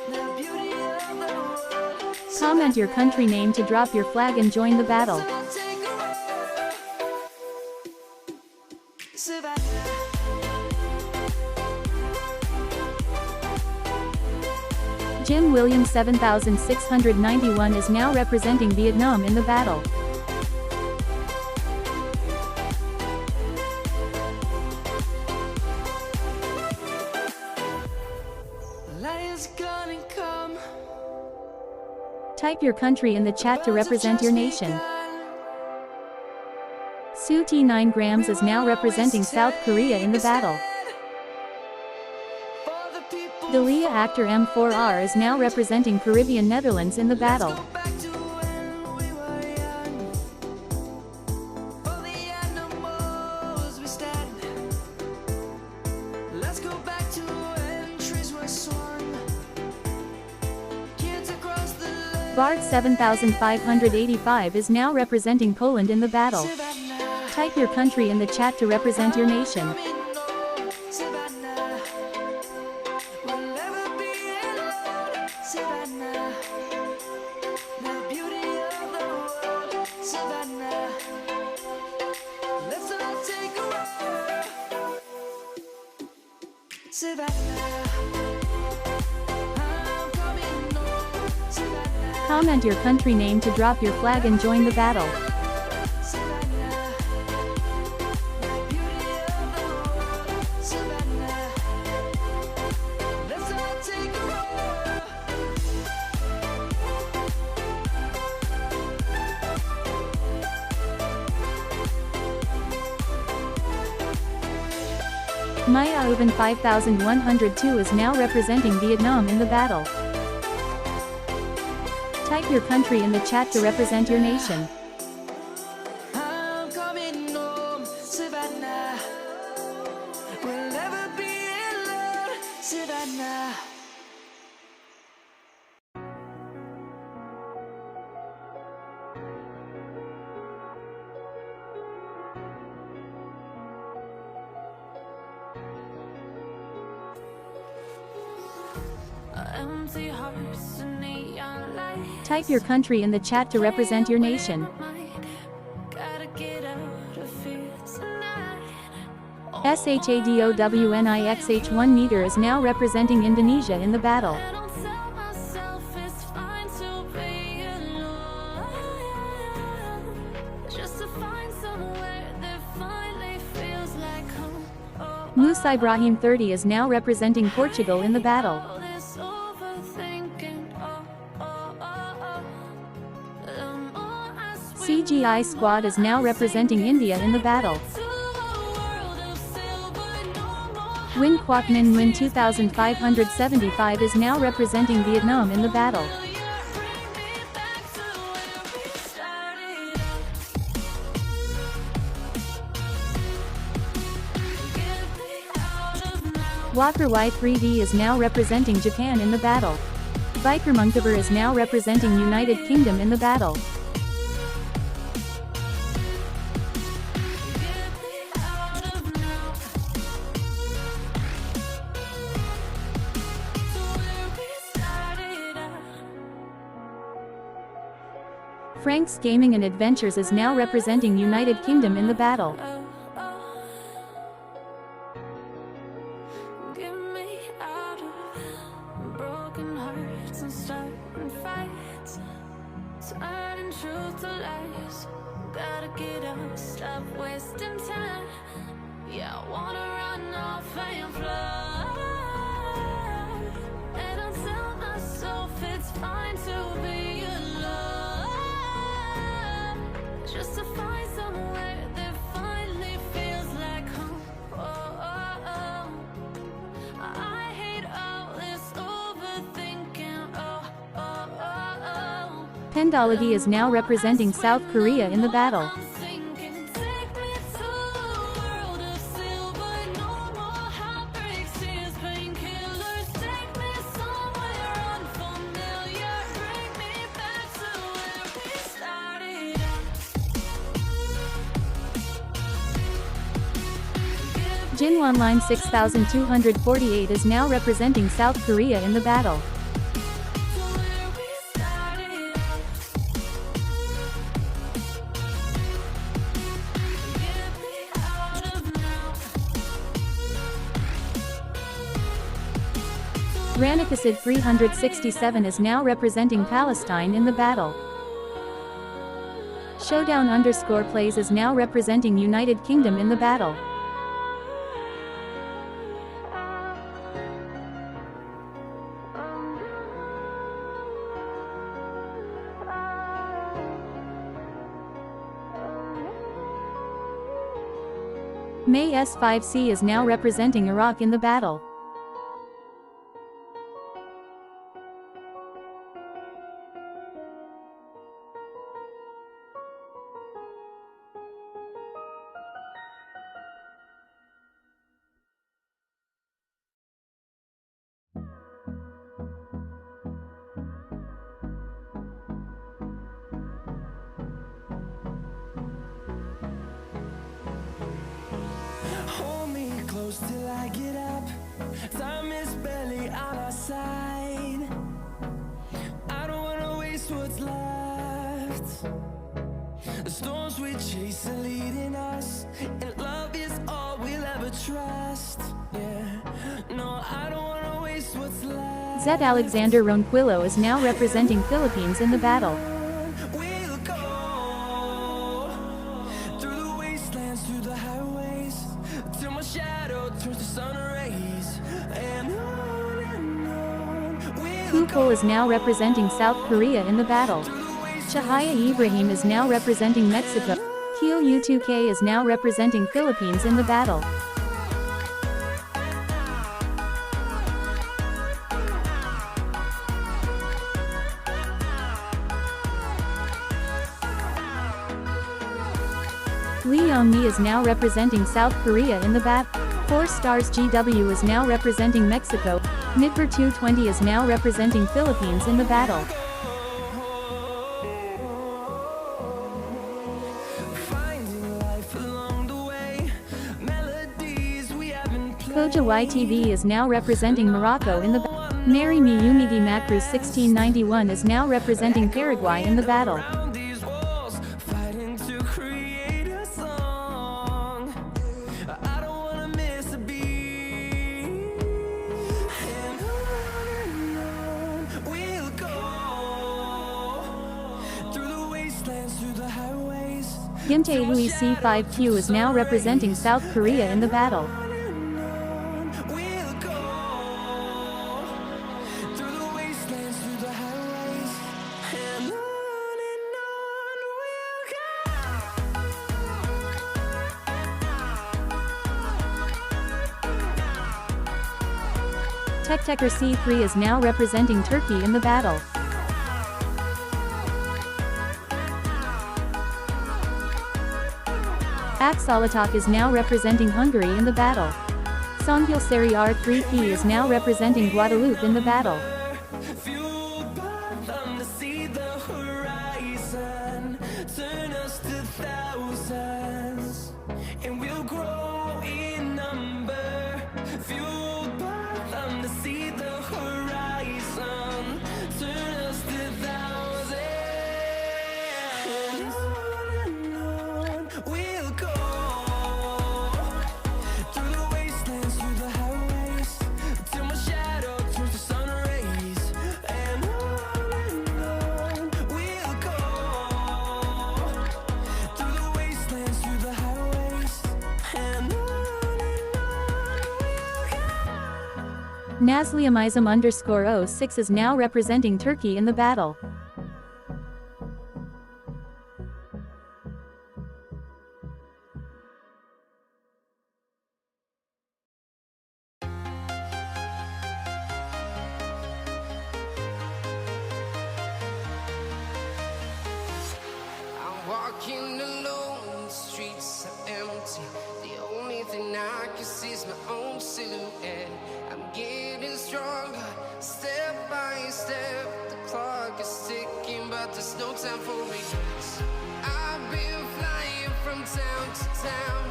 The beauty of the world. Comment your country name to drop your flag and join the battle. Take a ride. Savannah. Jim Williams 7691 is now representing Vietnam in the battle. Lion's gonna come. Type your country in the chat to represent your nation. Sue T 9 grams is now representing South Korea in the battle. Dalia actor M4R is now representing Caribbean Netherlands in the battle. Back to when we were young. For the animals we stand. Let's go back to when trees were swung. Kids across the land. Bard 7585 is now representing Poland in the battle. Savannah. Type your country in the chat to represent your nation. Savannah. We'll never be alone. Savannah. The beauty of the world. Savannah. Let's all take a ride. Savannah. I'm coming home. Savannah. Comment your country name to drop your flag and join the battle. Savannah. The beauty of the world. Savannah. Let's all take a ride. Maya Oven 5102 is now representing Vietnam in the battle. Type your country in the chat to represent your nation. I'm coming home, Savannah. We'll never be alone, Savannah. Empty hearts and neon lights. Type your country in the chat to represent your nation. Gotta get out of here tonight. SHADOWNIXH1 meter is now representing Indonesia in the battle. I don't tell myself it's fine to be alone. Just to find somewhere that finally feels like home. Oh, Musa Ibrahim 30 is now representing Portugal in the battle. all this overthinking. Oh, oh, oh, oh. The more I swim CGI Squad is now representing India in the battle. to a world of silver, no more. Win Quoc Minh Nguyen 2575 is now representing Vietnam in the battle. Will you bring me back to where we started out? Get me out of now. Walker Y3D is now representing Japan in the battle. Biker Munkaber is now representing United Kingdom in the battle. Get me out of now. To where we started out. Frank's Gaming and Adventures is now representing United Kingdom in the battle. Get me out of broken hearts and starting fights, turning truth to lies. Gotta get up, stop wasting time. Yeah, I wanna run off and fly. And I'll tell myself fine to be alone, just to find somewhere that finally feels like home. I hate all this overthinking. Pendology is now representing South Korea in the battle. I'm thinking, take me to a world of silver, no more heartbreaks, tears, painkillers. Take me somewhere unfamiliar, bring me back to where we started out. Jinwon Line 6248 is now representing South Korea in the battle. Ranikasid 367 is now representing Palestine in the battle. Showdown_plays is now representing United Kingdom in the battle. May S5C is now representing Iraq in the battle. Hold me close till I get up. Time is barely on our side. I don't wanna waste what's left. The storms we chase are leading us, and love is all we'll ever trust. Yeah, no, I don't wanna waste what's left. Z. Alexander Ronquillo is now representing Philippines in the battle. We'll go through the wastelands, through the highways, till my shadow turns to sun rays. And on we'll Kukul is now representing South Korea in the battle. Chahaya Ibrahim is now representing Mexico. Kyo U2K is now representing Philippines in the battle. Lee Yong-mi is now representing South Korea in the battle. 4 Stars GW is now representing Mexico. Midber 220 is now representing Philippines in the battle. finding life along the way. Melodies we haven't played. Koja YTV is now representing Morocco in the battle. Mary Miyumigi Macruz 1691 is now representing Paraguay in the battle. Around these walls, fighting to create a song. I don't wanna miss a beat. And on we'll go through the wastelands, through the highways. Gimtae Hui C5Q is now representing South Korea in the battle. We'll go through the wastelands, through the highways, and on we'll go. Tekteker C3 is now representing Turkey in the battle. Aksalatak is now representing Hungary in the battle. Songgil Seri R3P is now representing Guadeloupe in the battle. Fueled by them to see the horizon, turn us to thousands, and we'll grow in number. Fueled by them to see the horizon, turn us to thousands. And on we'll go through the wastelands, through the highways, till my shadow turns to sun rays. And on we'll go through the wastelands, through the highways, and on we'll go. Nazliamizum_06 is now representing Turkey in the battle. I'm walking alone, the streets are empty. The only thing I can see is my own silhouette. I'm getting stronger, step by step. The clock is ticking, but there's no time for regrets. I've been flying from town to town.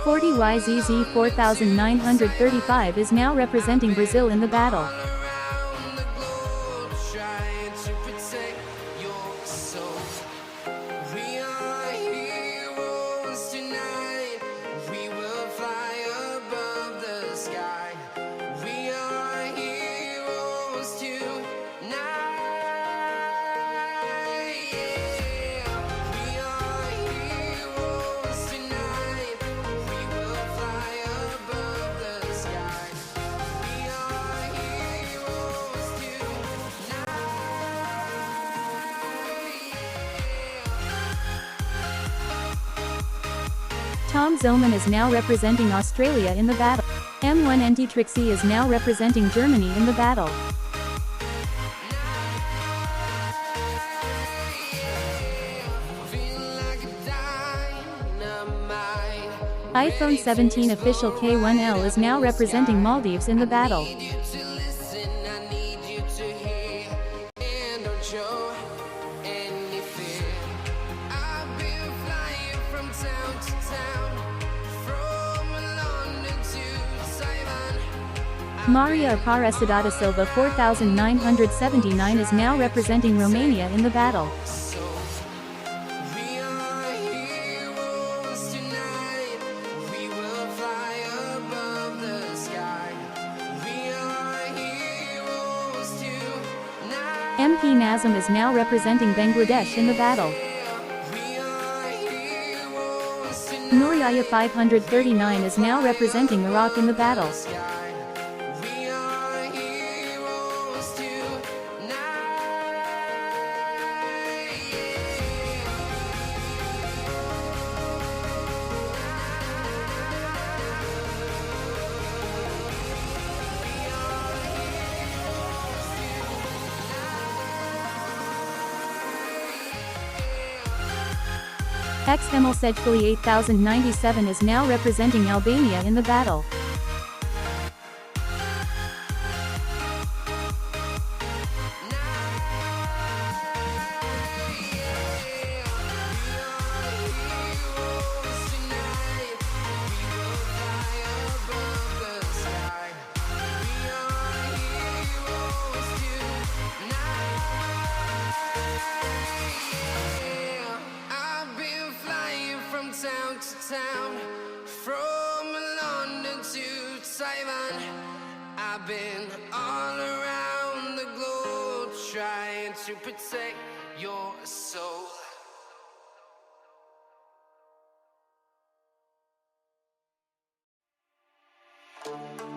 40YZZ 4935 is now representing Brazil in the battle. All around the globe, trying to protect your soul. We are heroes tonight. We will fly above the sky. We are heroes tonight. Yeah. We are heroes tonight. We will fly above the sky. We are heroes tonight. Tom Zoman is now representing Australia in the battle. M1NT Trixie is now representing Germany in the battle. Feel like a dynamite. iPhone 17 official K1L is now representing Maldives in the battle. I need you to listen, I need you to hear, and don't show any fear. I've been flying from town to town, from London to Taiwan. Maria Aparecida Silva 4979 is now representing Romania in the battle. So we are heroes tonight. We will fly above the sky. We are heroes tonight. MP Nazim is now representing Bangladesh in the battle. We are heroes tonight. Nuriya 539 is now representing Iraq in the battle. We are heroes tonight. XML Sejfuli 8097 is now representing Albania in the battle. I've been flying from town to town, from London to Taiwan. I've been all around the globe trying to protect your soul.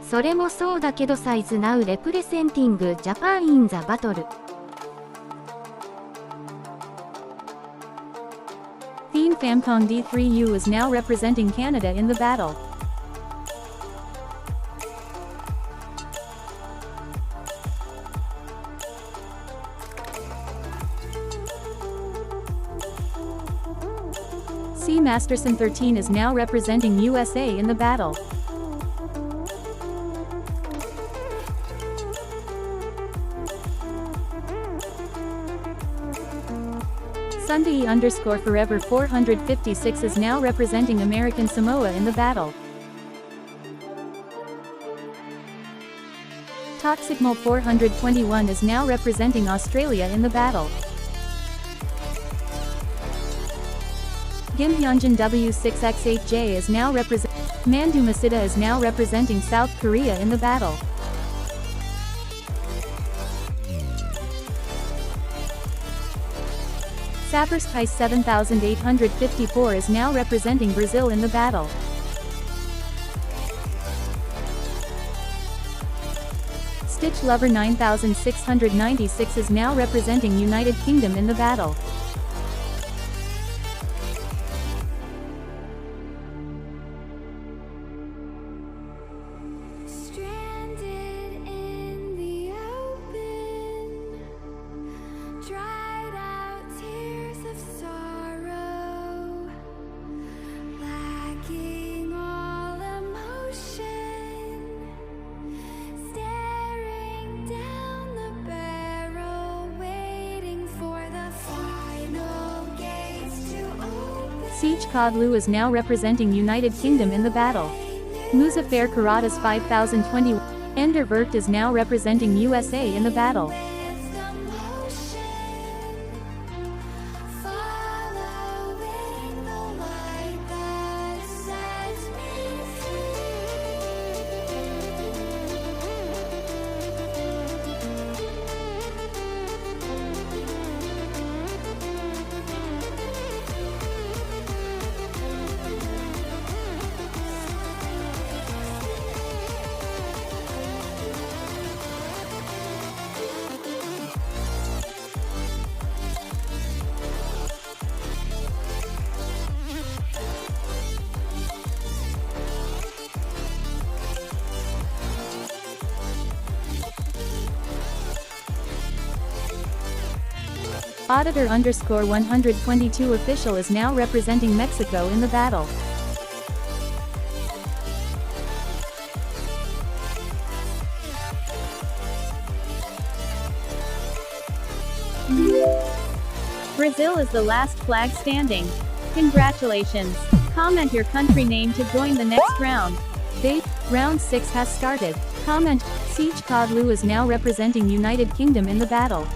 それもそうだけどサイズ Now representing Japan in the battle. Theme Famcong D3U is now representing Canada in the battle. C Masterson 13 is now representing USA in the battle. Sunday_forever 456 is now representing American Samoa in the battle. Toxic Mole 421 is now representing Australia in the battle. Gimhyunjin W6X8J is now representing. Mandu Masida is now representing South Korea in the battle. Saperskai 7854 is now representing Brazil in the battle. Stitch Lover 9696 is now representing United Kingdom in the battle. Stranded in the open, dried out tears of sorrow, lacking all emotion, staring down the barrel, waiting for the final gates to open. Siege Kodlu is now representing United Kingdom in the battle. Muzaffar Karatas 5020. Endervert is now representing USA in the battle. With the motion, following the light that sets me Auditor _ 122 official is now representing Mexico in the battle. Brazil is the last flag standing. Congratulations. Comment your country name to join the next round. Round 6 has started. Comment. Siege Kodlu is now representing United Kingdom in the battle.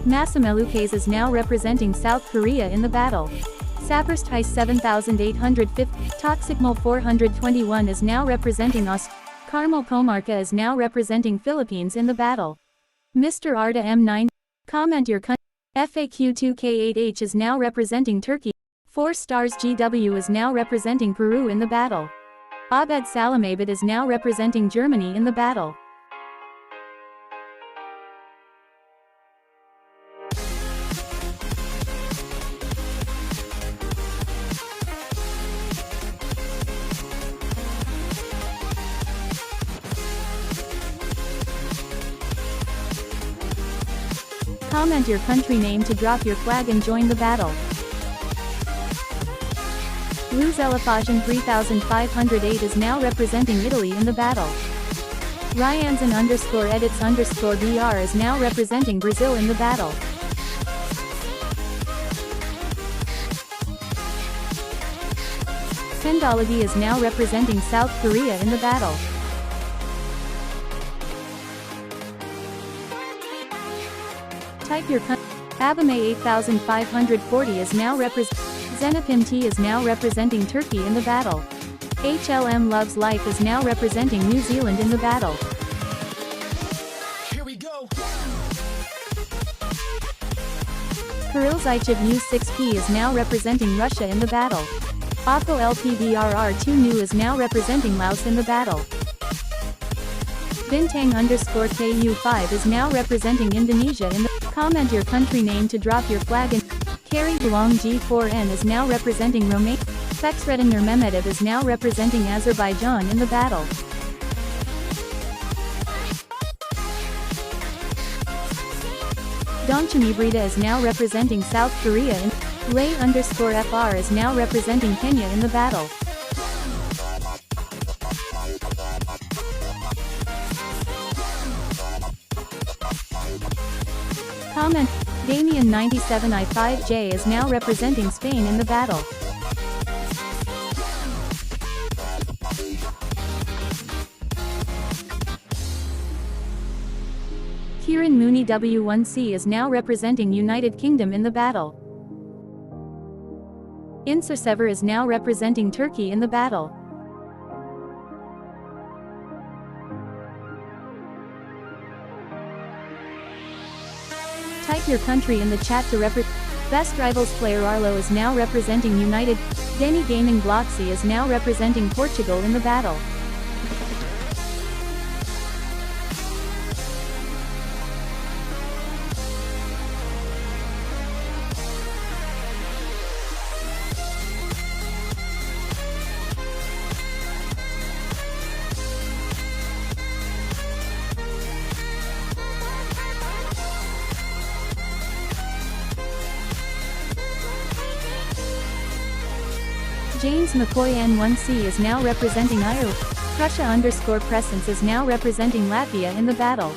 Masamelukes is now representing South Korea in the battle. Saperst Heist 7850, Toxicmol 421 is now representing Carmel Pomarca is now representing Philippines in the battle. Mr. Arda M9, comment your country. FAQ2K8H is now representing Turkey. 4 Stars GW is now representing Peru in the battle. Abed Salamabad is now representing Germany in the battle. Comment your country name to drop your flag and join the battle. Luz Elefagin 3508 is now representing Italy in the battle. Ryanzan _ edits _ BR is now representing Brazil in the battle. Pendalagi is now representing South Korea in the battle. Type your country. Abame 8540 is now Zenipim T is now representing Turkey in the battle. HLM Loves Life is now representing New Zealand in the battle. Here we go. Kirill Zaichev News 6P is now representing Russia in the battle. Oppo LPBRR2 New is now representing Laos in the battle. Bintang _ KU5 is now representing Indonesia in the. Comment your country name to drop your flag and. Kerry Belong G4N is now representing Romania. Fexredin Nurmehmedov is now representing Azerbaijan in the battle. Dongchanibrida is now representing South Korea in. Lay _ FR is now representing Kenya in the battle. Comment. Damien 97I5J is now representing Spain in the battle. Kieran Mooney W1C is now representing United Kingdom in the battle. Insursever is now representing Turkey in the battle. Type your country in the chat to Best Rivals player Arlo is now representing United. Danny Gaming Bloxy is now representing Portugal in the battle. James McCoy N1C is now representing Ireland. Prussia_Presence is now representing Latvia in the battle.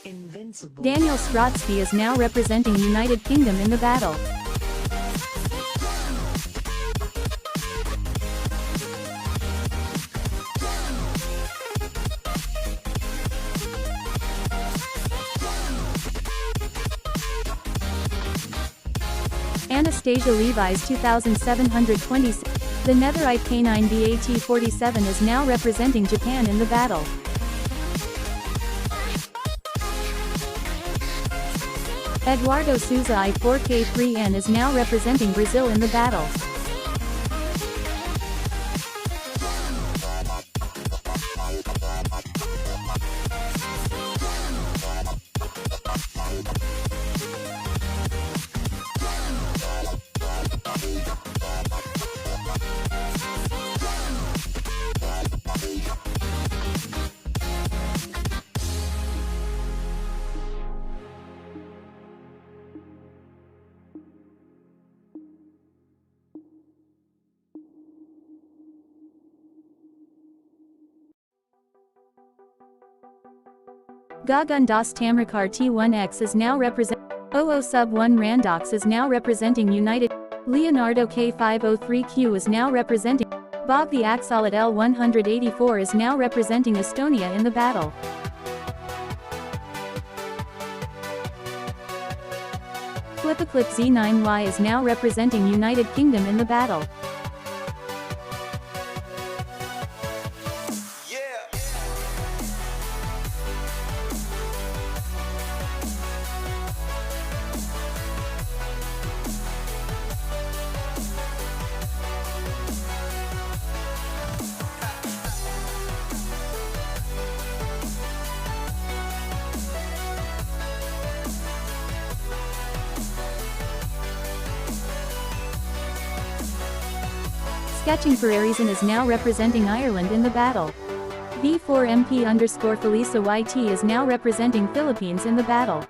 Invincible. Daniel Strotsky is now representing United Kingdom in the battle. Anastasia Levi's 2726. The Netherite K9 BAT-47 is now representing Japan in the battle. Eduardo Souza I4K3N is now representing Brazil in the battle. Gagun Das Tamrakar T1X is now representing. OO Sub 1 Randox is now representing United. Leonardo K503Q is now representing. Bob the Axolot L184 is now representing Estonia in the battle. Flipaclip Z9Y is now representing United Kingdom in the battle. Sketching for Arisen is now representing Ireland in the battle. B4MP_Felisa YT is now representing Philippines in the battle.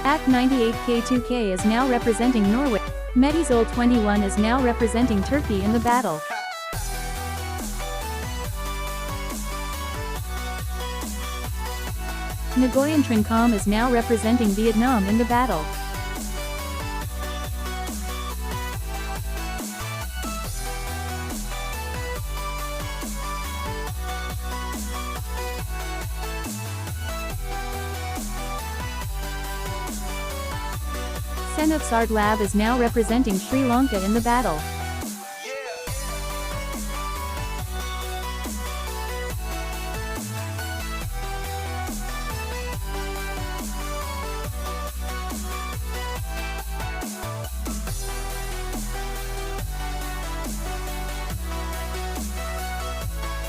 AK98K2K is now representing Norway. Medizol21 is now representing Turkey in the battle. Nguyen Tran Com is now representing Vietnam in the battle. Senuf's Art Lab is now representing Sri Lanka in the battle.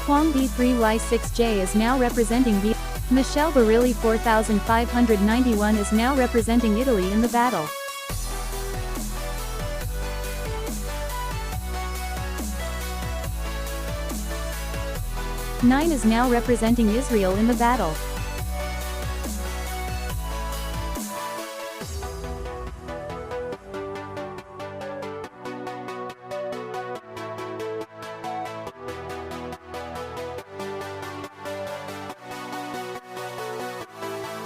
Quang B3Y6J is now representing Michelle Barilli 4591 is now representing Italy in the battle. Nine is now representing Israel in the battle.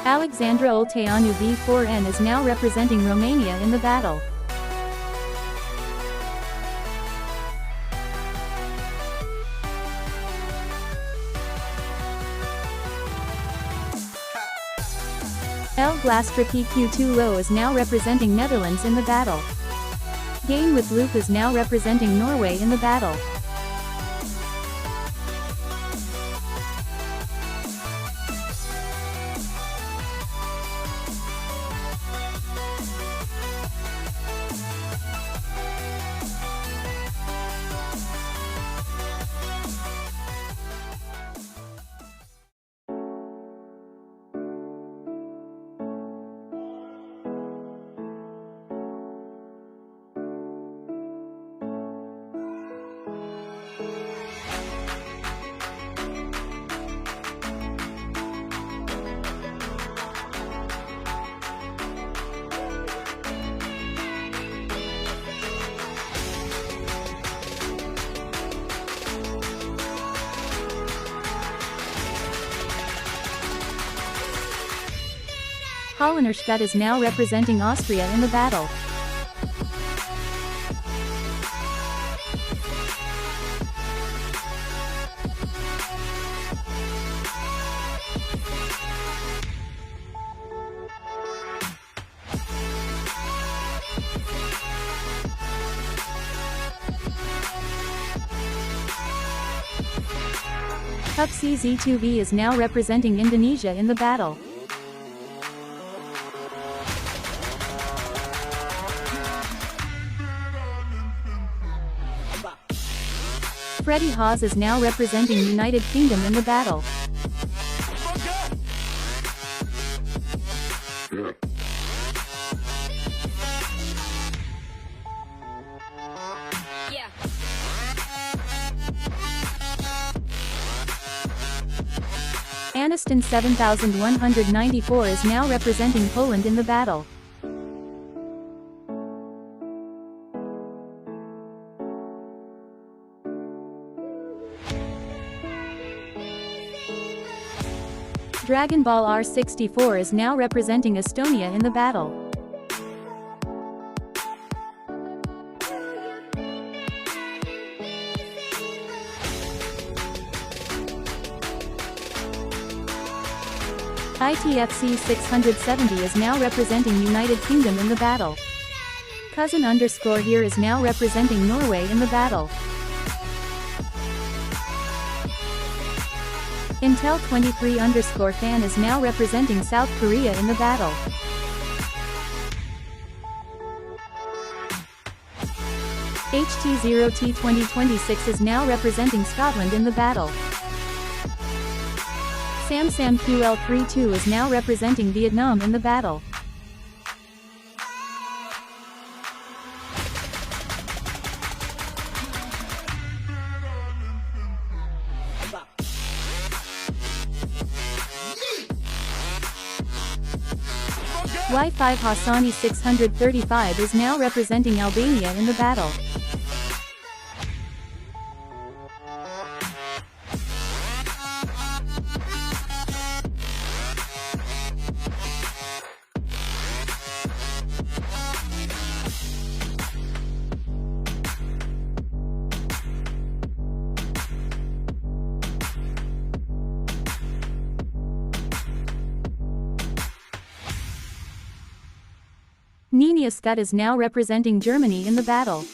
Alexandra Olteanu V4N is now representing Romania in the battle. L. Glastra PQ2 Low is now representing Netherlands in the battle. Gain with Loop is now representing Norway in the battle. Hollenerstadt is now representing Austria in the battle. Cup CZ2B is now representing Indonesia in the battle. Freddie Haas is now representing United Kingdom in the battle. Yeah. Aniston 7194 is now representing Poland in the battle. Dragon Ball R64 is now representing Estonia in the battle. ITFC 670 is now representing United Kingdom in the battle. Cousin underscore here is now representing Norway in the battle. Intel 23 underscore fan is now representing South Korea in the battle. HT0T 2026 is now representing Scotland in the battle. Samsam QL32 is now representing Vietnam in the battle. Y5 Hassani 635 is now representing Albania in the battle. Nina Scott is now representing Germany in the battle.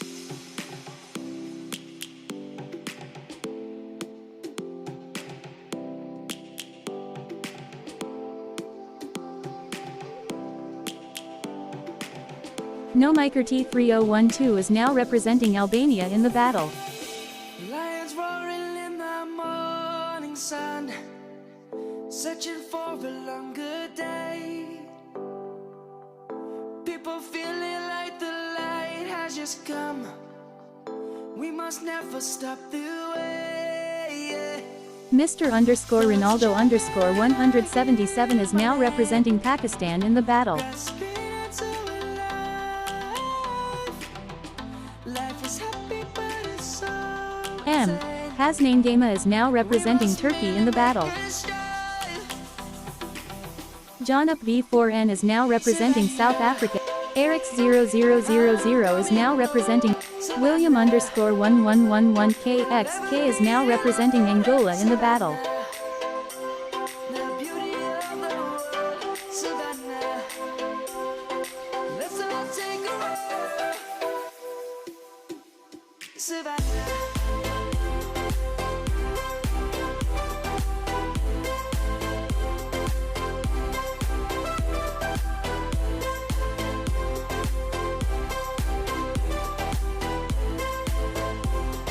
Nomiker T3012 is now representing Albania in the battle. Lions roaring in the morning sun, searching for a longer day. People feeling like the light has just come. We must never stop the way. Mr. underscore Ronaldo underscore 177 is now representing Pakistan in the battle. M. Hasnain Gama is now representing Turkey in the battle. John Up V4N is now representing South Africa. Erix0000 is now representing. William underscore 1111KXK is now representing Angola in the battle.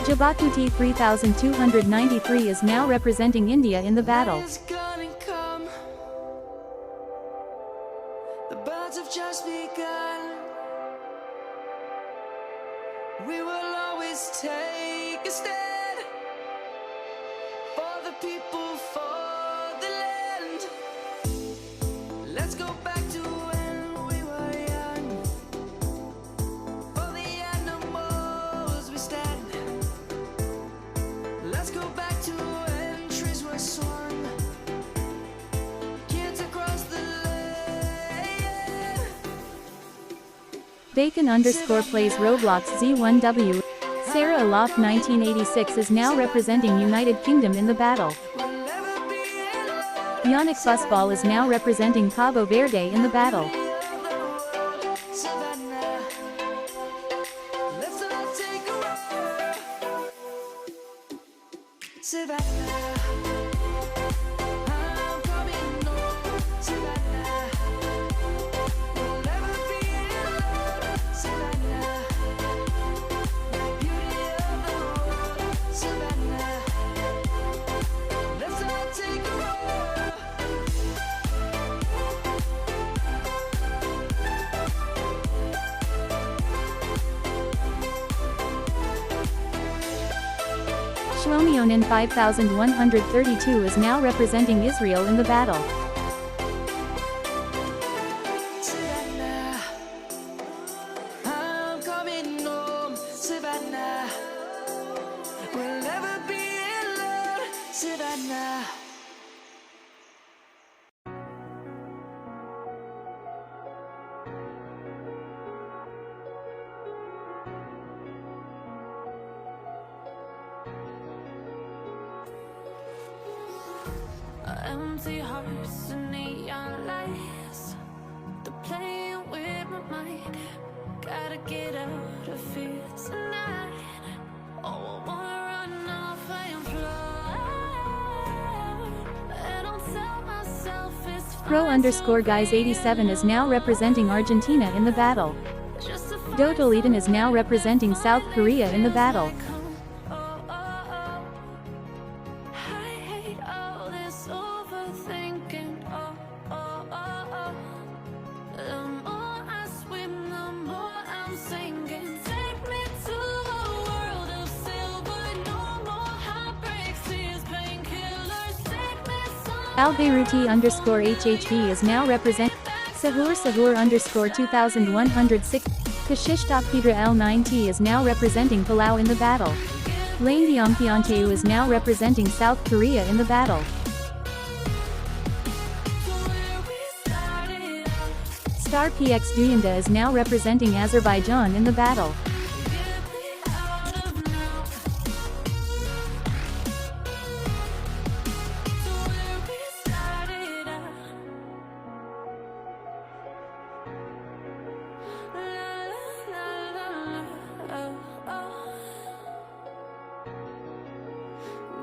Jabakuti 3293 is now representing India in the battle. It's gonna come. The birds have just begun. We will always take a stand for the people, for the land. Let's go back to when we were young. For the animals we stand. Let's go back to when trees were swung. Kids across the land. Bacon_plays Roblox Z1W. Sarah Aloft 1986 is now representing United Kingdom in the battle. We'll never be alone. Yannick Fussball is now representing Cabo Verde in the battle. Savannah. Let's all take a ride. Savannah. I'm coming home. Savannah. We'll never be alone. Savannah. The beauty of the world. Savannah. Let's all take a ride. Shlomionin 5132 is now representing Israel in the battle. Savannah, I'm coming home. Savannah, we'll never be alone. Savannah. Empty hearts and neon lights. They're playing with my mind. Gotta get out of here tonight. Oh, I wanna run off and fly. And I'll tell myself it's Pro_guys 87 is now representing Argentina in the battle. just a Dotoliden is now representing South Korea in the battle. I hate all this overthinking. The more I swim, the more I'm sinking. Take me to a world of silver. No more heartbreaks, tears, painkillers. Take me somewhere. Algayruti_HHB is now representing Sahur_2106. Kashishtakpidra L9T is now representing Palau in the battle. Laindiampianteu is now representing South Korea in the battle. Where we started out. Star PX Duyanda is now representing Azerbaijan in the battle. Get me out of now. Where we started out. La la la la, oh, oh.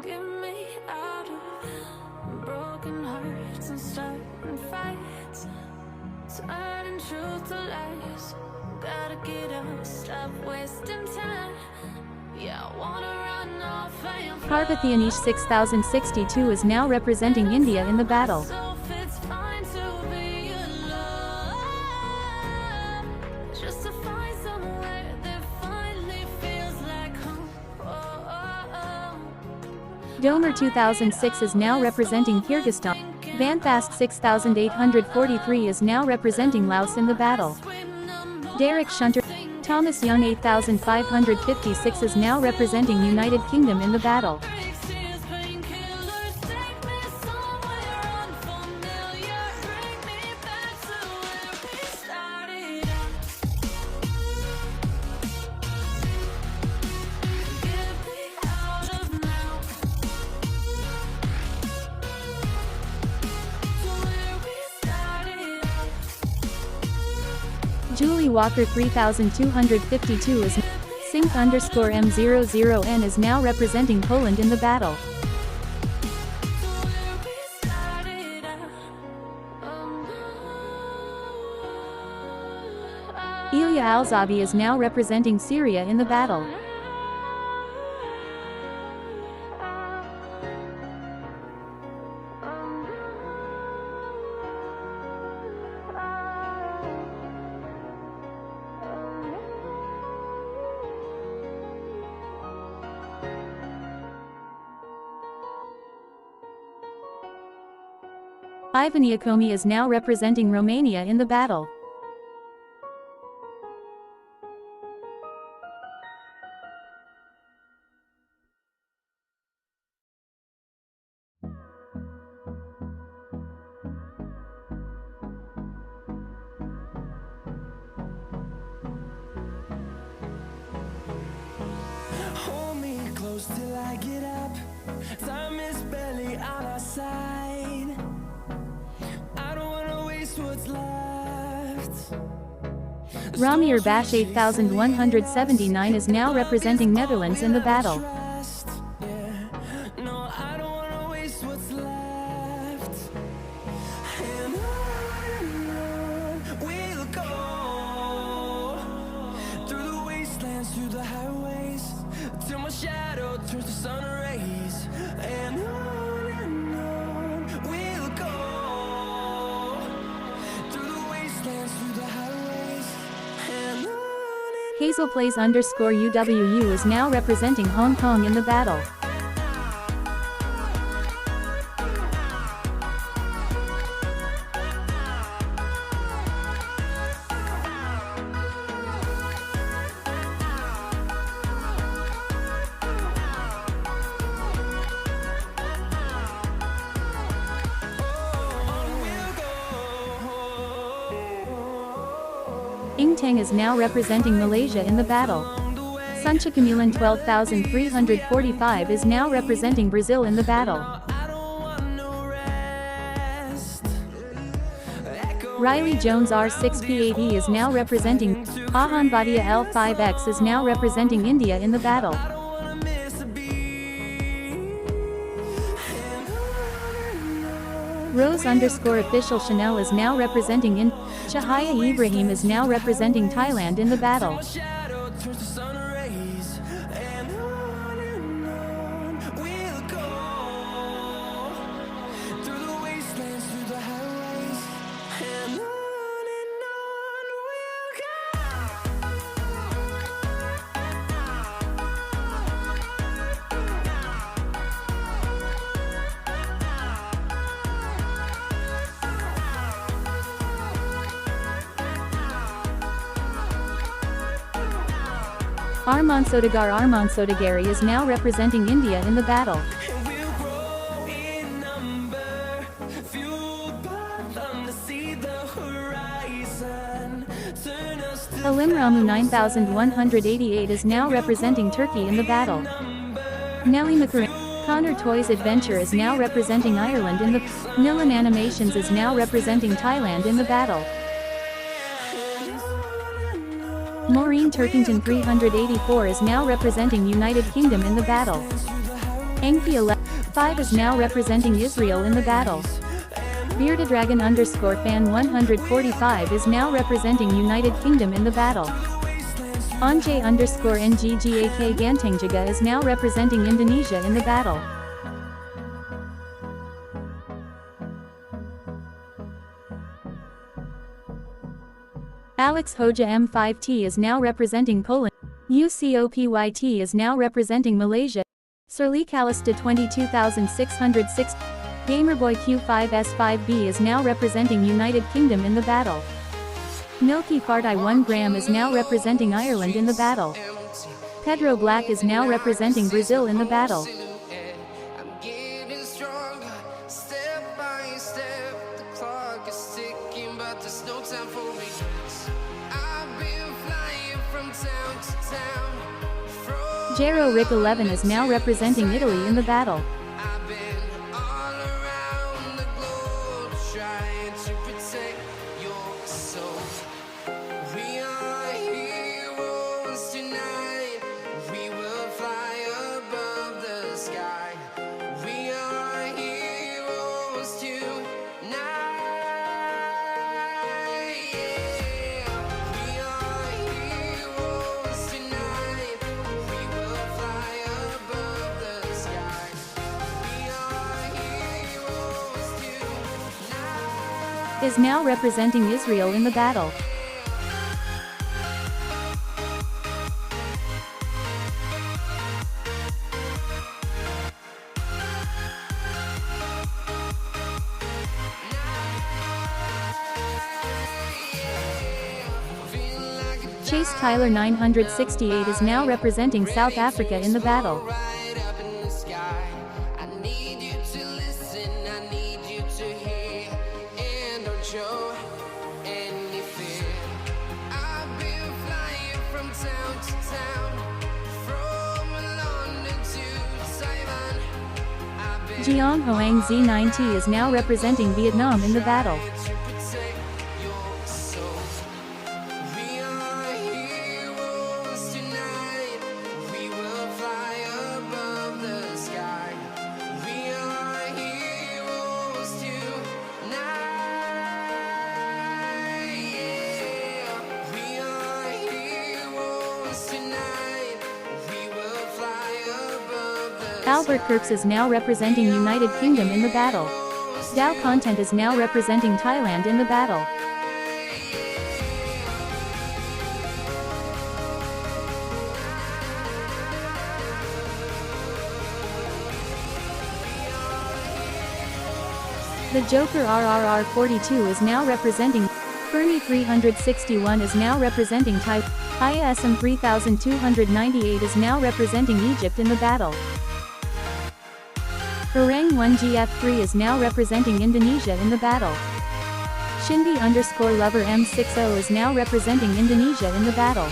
Get me out of broken hearts and starting fights, turning truth to lies. Gotta get up, stop wasting time. Yeah, I wanna run off and fly. Parvathianish 6062 is now representing India in the battle. So it's fine to be alone, just to find somewhere that finally feels like home. Oh, oh, oh. Domer 2006 is now representing Kyrgyzstan. Vanfast 6843 is now representing Laos in the battle. Derek Shunter, Thomas Young 8556 is now representing United Kingdom in the battle. Julie Walker 3252 is Sync_M00N is now representing Poland in the battle. Ilya Alzabi is now representing Syria in the battle. Ivan Iacomi is now representing Romania in the battle. Hold me close till I get up. Time is barely on our side. I don't wanna waste what's left. Ramir Bash 8179 is now representing Netherlands in the battle. Trust, yeah. No, I don't wanna waste what's left. And on we'll go through the wastelands, through the highways, till my shadow turns to sun rays. And on we'll go through the wastelands, through the highways, and on. Hazel Plays _UWU is now representing Hong Kong in the battle. Ing Teng is now representing Malaysia in the battle. Sunchakamilan 12345 is now representing Brazil in the battle. Riley Jones R6P8E is now representing. Ahan Bhatia L5X is now representing India in the battle. Rose_official Chanel is now representing in. Chahaya Ibrahim is now representing Thailand in the battle. Shadow turns to sun rays, and on we'll go through the wastelands, through the highways, and on we'll Arman Sodagari is now representing India in the battle. And we'll grow in number, fueled by them to see the horizon. Turn us to Alimramu 9188 is now representing Turkey in the battle. Nelly McCarran. Connor Toys Adventure is now representing Ireland in the. Nilan Animations is now representing Thailand in the battle. Maureen Turkington 384 is now representing United Kingdom in the battle. Enki 11.5 is now representing Israel in the battle. Bearded Dragon _fan 145 is now representing United Kingdom in the battle. Anjay _NGGAK Gantengjaga is now representing Indonesia in the battle. Alex Hoja M5T is now representing Poland. UCOPYT is now representing Malaysia. Surly Calista 22606. Gamerboy Q5S5B is now representing United Kingdom in the battle. Milky Fartai 1 gram is now representing Ireland in the battle. Pedro Black is now representing Brazil in the battle. I'm getting stronger, step by step. The clock is ticking, but there's no time for me. I've been flying from town to town. Jero Rick 11 is now representing Italy in the battle. I've been all around the globe trying to protect your soul. We are heroes tonight. We will fly above the sky. We are heroes tonight. Yeah. We are heroes tonight. We will fly above the sky. We are heroes tonight. Is now representing Israel in the battle. Chase Tyler 968 is now representing South Africa in the battle. Right up in the sky. I need you to listen, I need you to hear, and don't show any fear. I've been flying from town to town, from London to Taiwan. I've been Jiang Hoang Z9T is now representing Vietnam in the battle. to protect your soul. We are heroes tonight. We will fly above the sky. We are heroes tonight. Yeah. We are heroes tonight. We will fly above the Albert Kirks is now representing United Kingdom in the battle. Dow Content is now representing Thailand in the battle. The Joker RRR42 is now representing. Fernie 361 is now representing Thai. ISM 3298 is now representing Egypt in the battle. Orang 1GF3 is now representing Indonesia in the battle. Shindy_lover M60 is now representing Indonesia in the battle.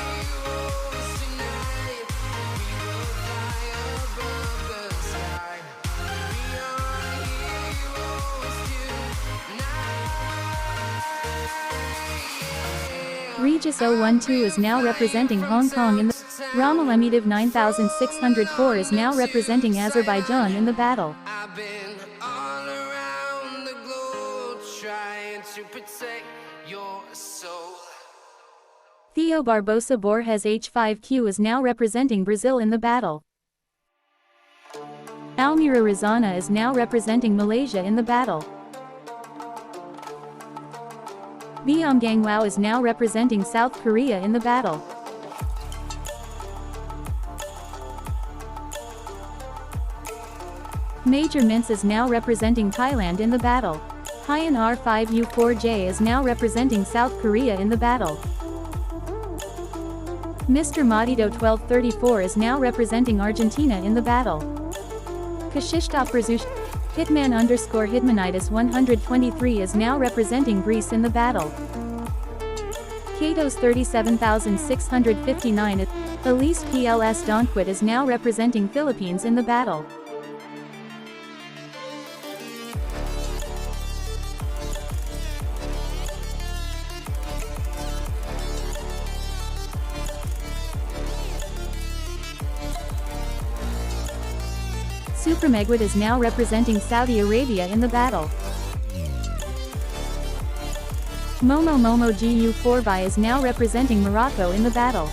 Regis 012 is now representing Hong Kong in the. Ramalemitiv 9604 is now representing Azerbaijan in the battle. I've been all around the globe trying to protect your soul. Theo Barbosa Borges H5Q is now representing Brazil in the battle. Almira Razana is now representing Malaysia in the battle. Biam Gangwao is now representing South Korea in the battle. Major Mints is now representing Thailand in the battle. Hyan R5U4J is now representing South Korea in the battle. Mr. Madito 1234 is now representing Argentina in the battle. Kashishta Prazush Hitman_Hitmanitis 123 is now representing Greece in the battle. Katos 37659 Elise PLS Donquit is now representing Philippines in the battle. Supremegwid is now representing Saudi Arabia in the battle. Momo GU4by is now representing Morocco in the battle.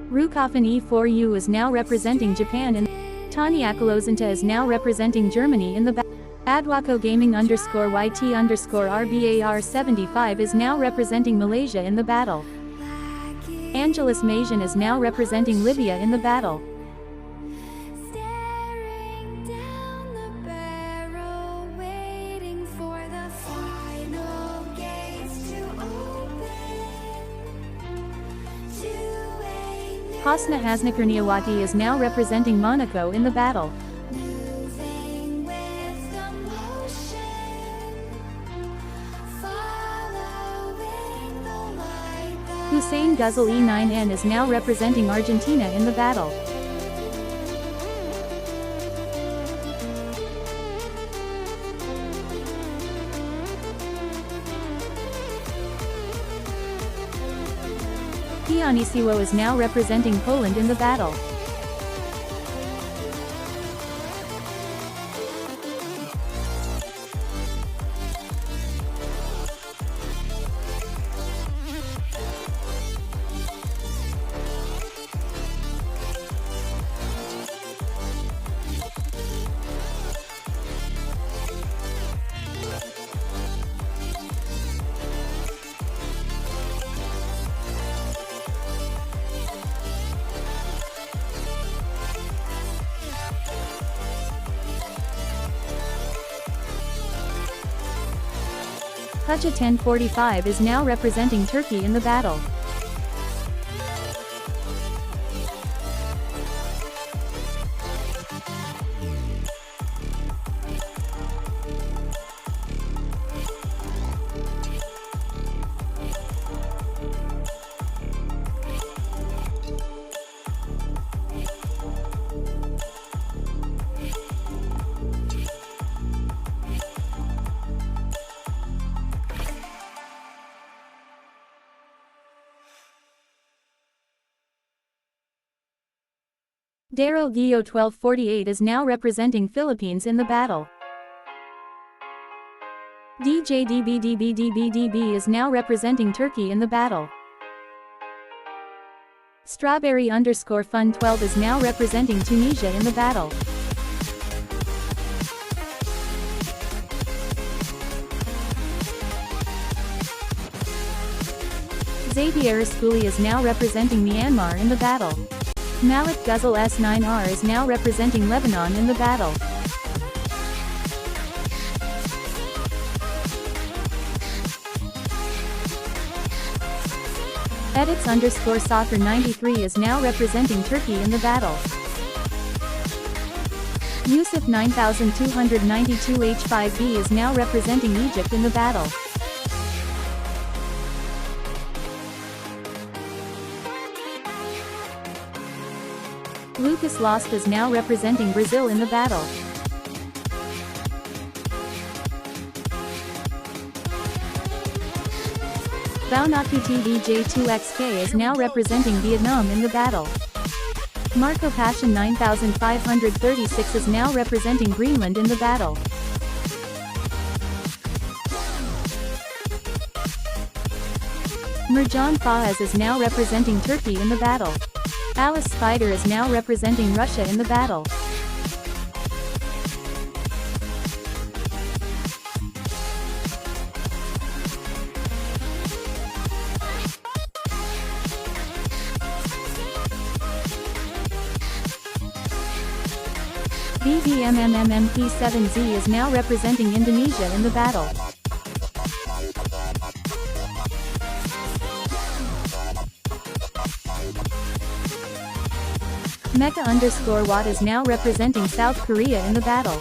Rukoffen E4U is now representing Japan and Tanya Akalozinta is now representing Germany in the battle. Adwako Gaming_YT_RBAR75 is now representing Malaysia in the battle. Angelus Majan is now representing Libya in the battle. Staring down the barrel, waiting for the final gates to open. To a new Hosna Hasnakarniawati is now representing Monaco in the battle. moving with the motion, following the light that Hussein Guzzle E9N is now representing Argentina in the battle. Pionisiwo is now representing Poland in the battle. Hujja 1045 is now representing Turkey in the battle. Daryl Gio 1248 is now representing Philippines in the battle. DJDBDBDBDB is now representing Turkey in the battle. Strawberry_Fun12 is now representing Tunisia in the battle. Xavier Schooley is now representing Myanmar in the battle. Malik Guzzle S9R is now representing Lebanon in the battle. Edits_Soccer93 is now representing Turkey in the battle. Yusuf 9292 H5B is now representing Egypt in the battle. Lucas Lost is now representing Brazil in the battle. BaoNakuTVJ2XK is now representing Vietnam in the battle. Marco Passion 9536 is now representing Greenland in the battle. Mirjan Fahaz is now representing Turkey in the battle. Alice Spider is now representing Russia in the battle. BBMMMP7Z is now representing Indonesia in the battle. Mecha_Watt is now representing South Korea in the battle.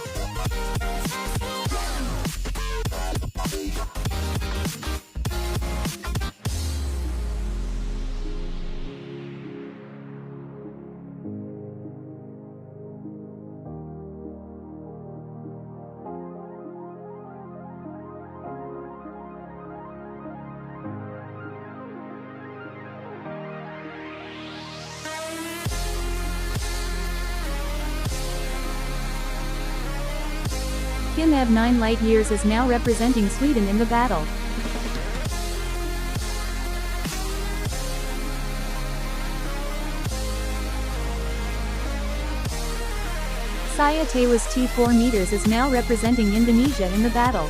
Kim Eb 9 Light Years is now representing Sweden in the battle. Saya Tewas T4 Meters is now representing Indonesia in the battle.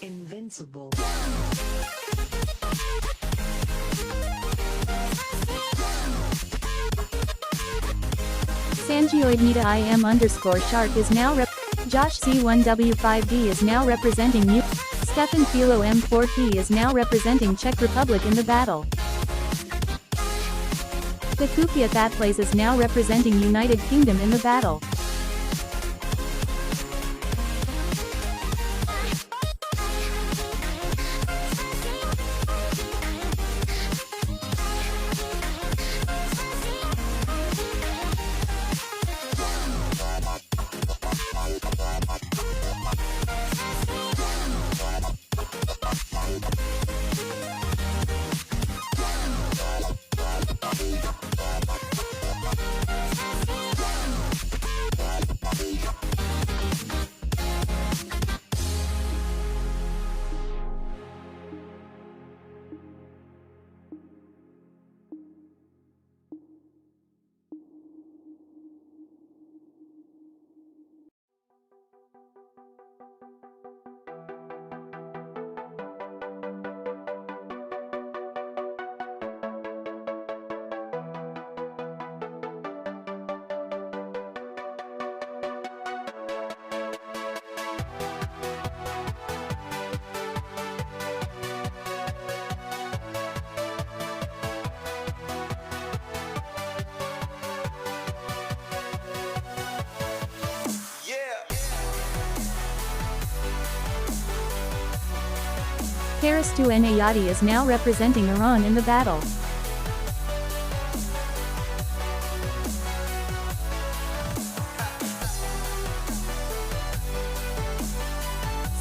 Invincible. Sangioidnita IM_Shark is now Josh C1W5D is now representing Stefan Filo M4T is now representing Czech Republic in the battle. Kakupia Thatplays is now representing United Kingdom in the battle. Haristu Enayati is now representing Iran in the battle.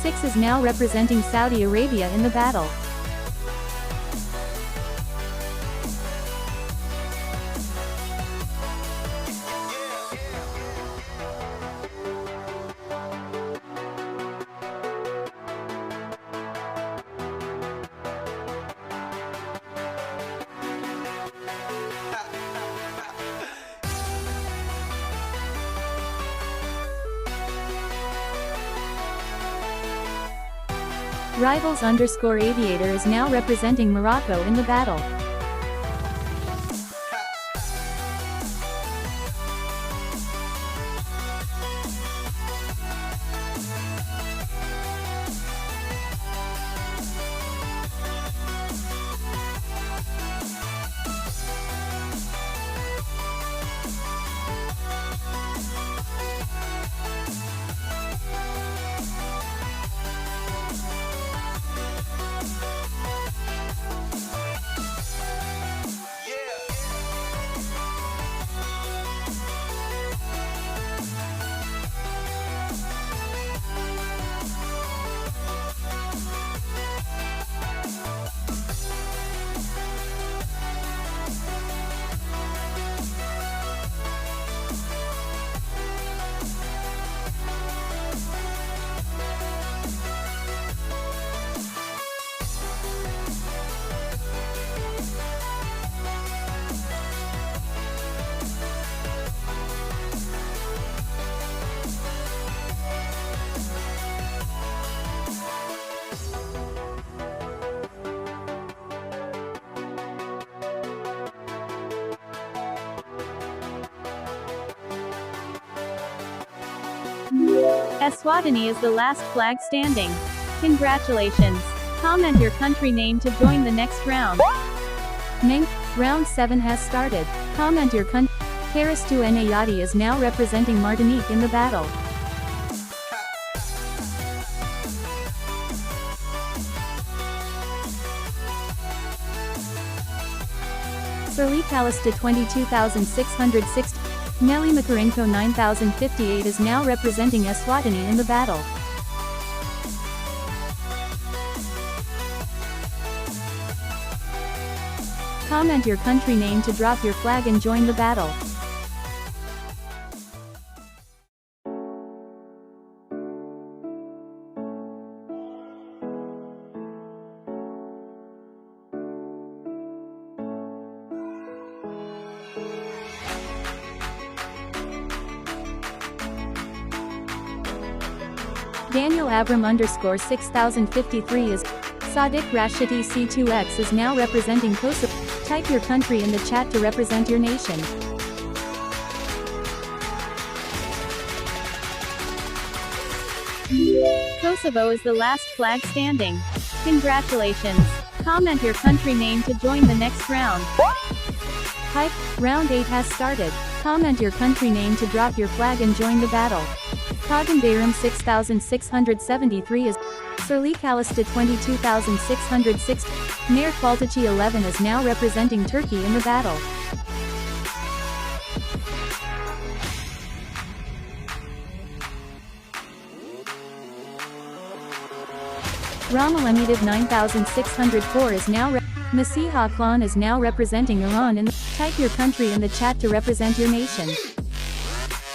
6 is now representing Saudi Arabia in the battle. Rivals_aviator is now representing Morocco in the battle. Eswatini is the last flag standing. Congratulations. Comment your country name to join the next round. Ming, round 7 has started. Comment your country. Haristu Enayati is now representing Martinique in the battle. Serli Kalista 22,660. Nelly Makarenko 9058 is now representing Eswatini in the battle. Comment your country name to drop your flag and join the battle. Daniel Abram _6053 is. Sadiq Rashidi C2X is now representing Kosovo. Type your country in the chat to represent your nation. Kosovo is the last flag standing. Congratulations. Comment your country name to join the next round. Hype, round 8 has started. Comment your country name to drop your flag and join the battle. Kagandarum 6673 is. Serli Kalista 22,606. Nair Faltachi 11 is now representing Turkey in the battle. Ramalemidav 9604 is now Masiha Klan is now representing Iran in the. Type your country in the chat to represent your nation.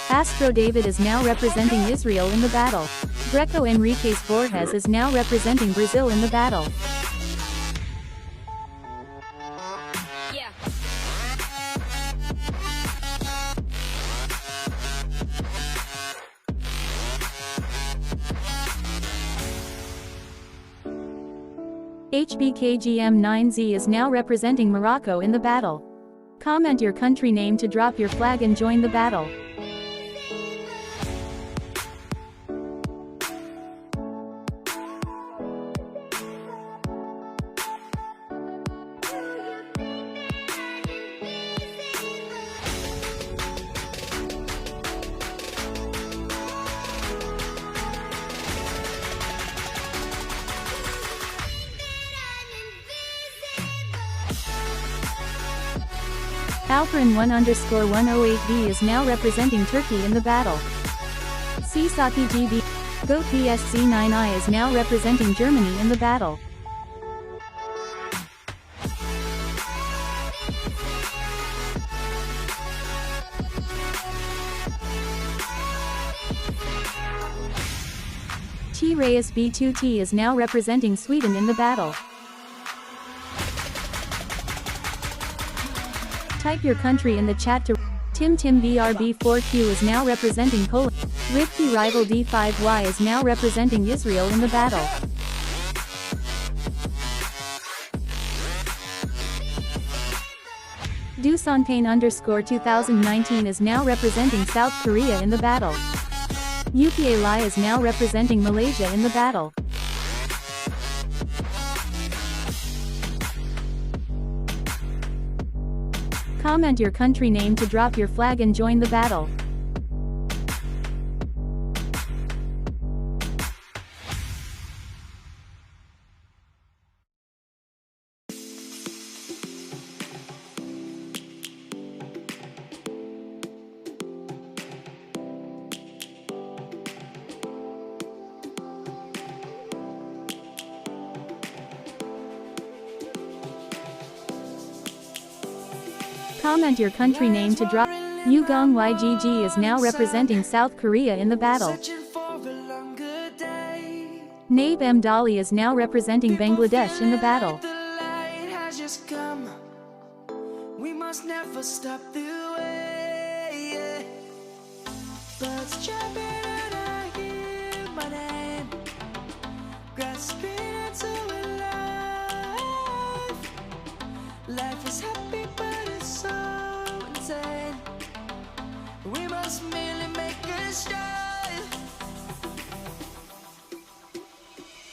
Astro David is now representing Israel in the battle. Greco Enriquez Borges is now representing Brazil in the battle. Yeah. HBKGM9Z is now representing Morocco in the battle. Comment your country name to drop your flag and join the battle. Alperin1_108B is now representing Turkey in the battle. Sisaki GB. Goat BSC9I is now representing Germany in the battle. T-Reyes B2T is now representing Sweden in the battle. Type your country in the chat to Tim BRB4Q is now representing Poland. Ripkey Rival D5Y is now representing Israel in the battle. Dusonpain_2019 is now representing South Korea in the battle. UPA Lai is now representing Malaysia in the battle. Comment your country name to drop your flag and join the battle. Comment your country name to drop. Yugong YGG is now representing South Korea in the battle. Nabe M. Dali is now representing Bangladesh in the battle. The light has just come. We must never stop the way. Birds chirping and I hear my name, grasping into life. Life is happy but it's so insane. We must merely make a start.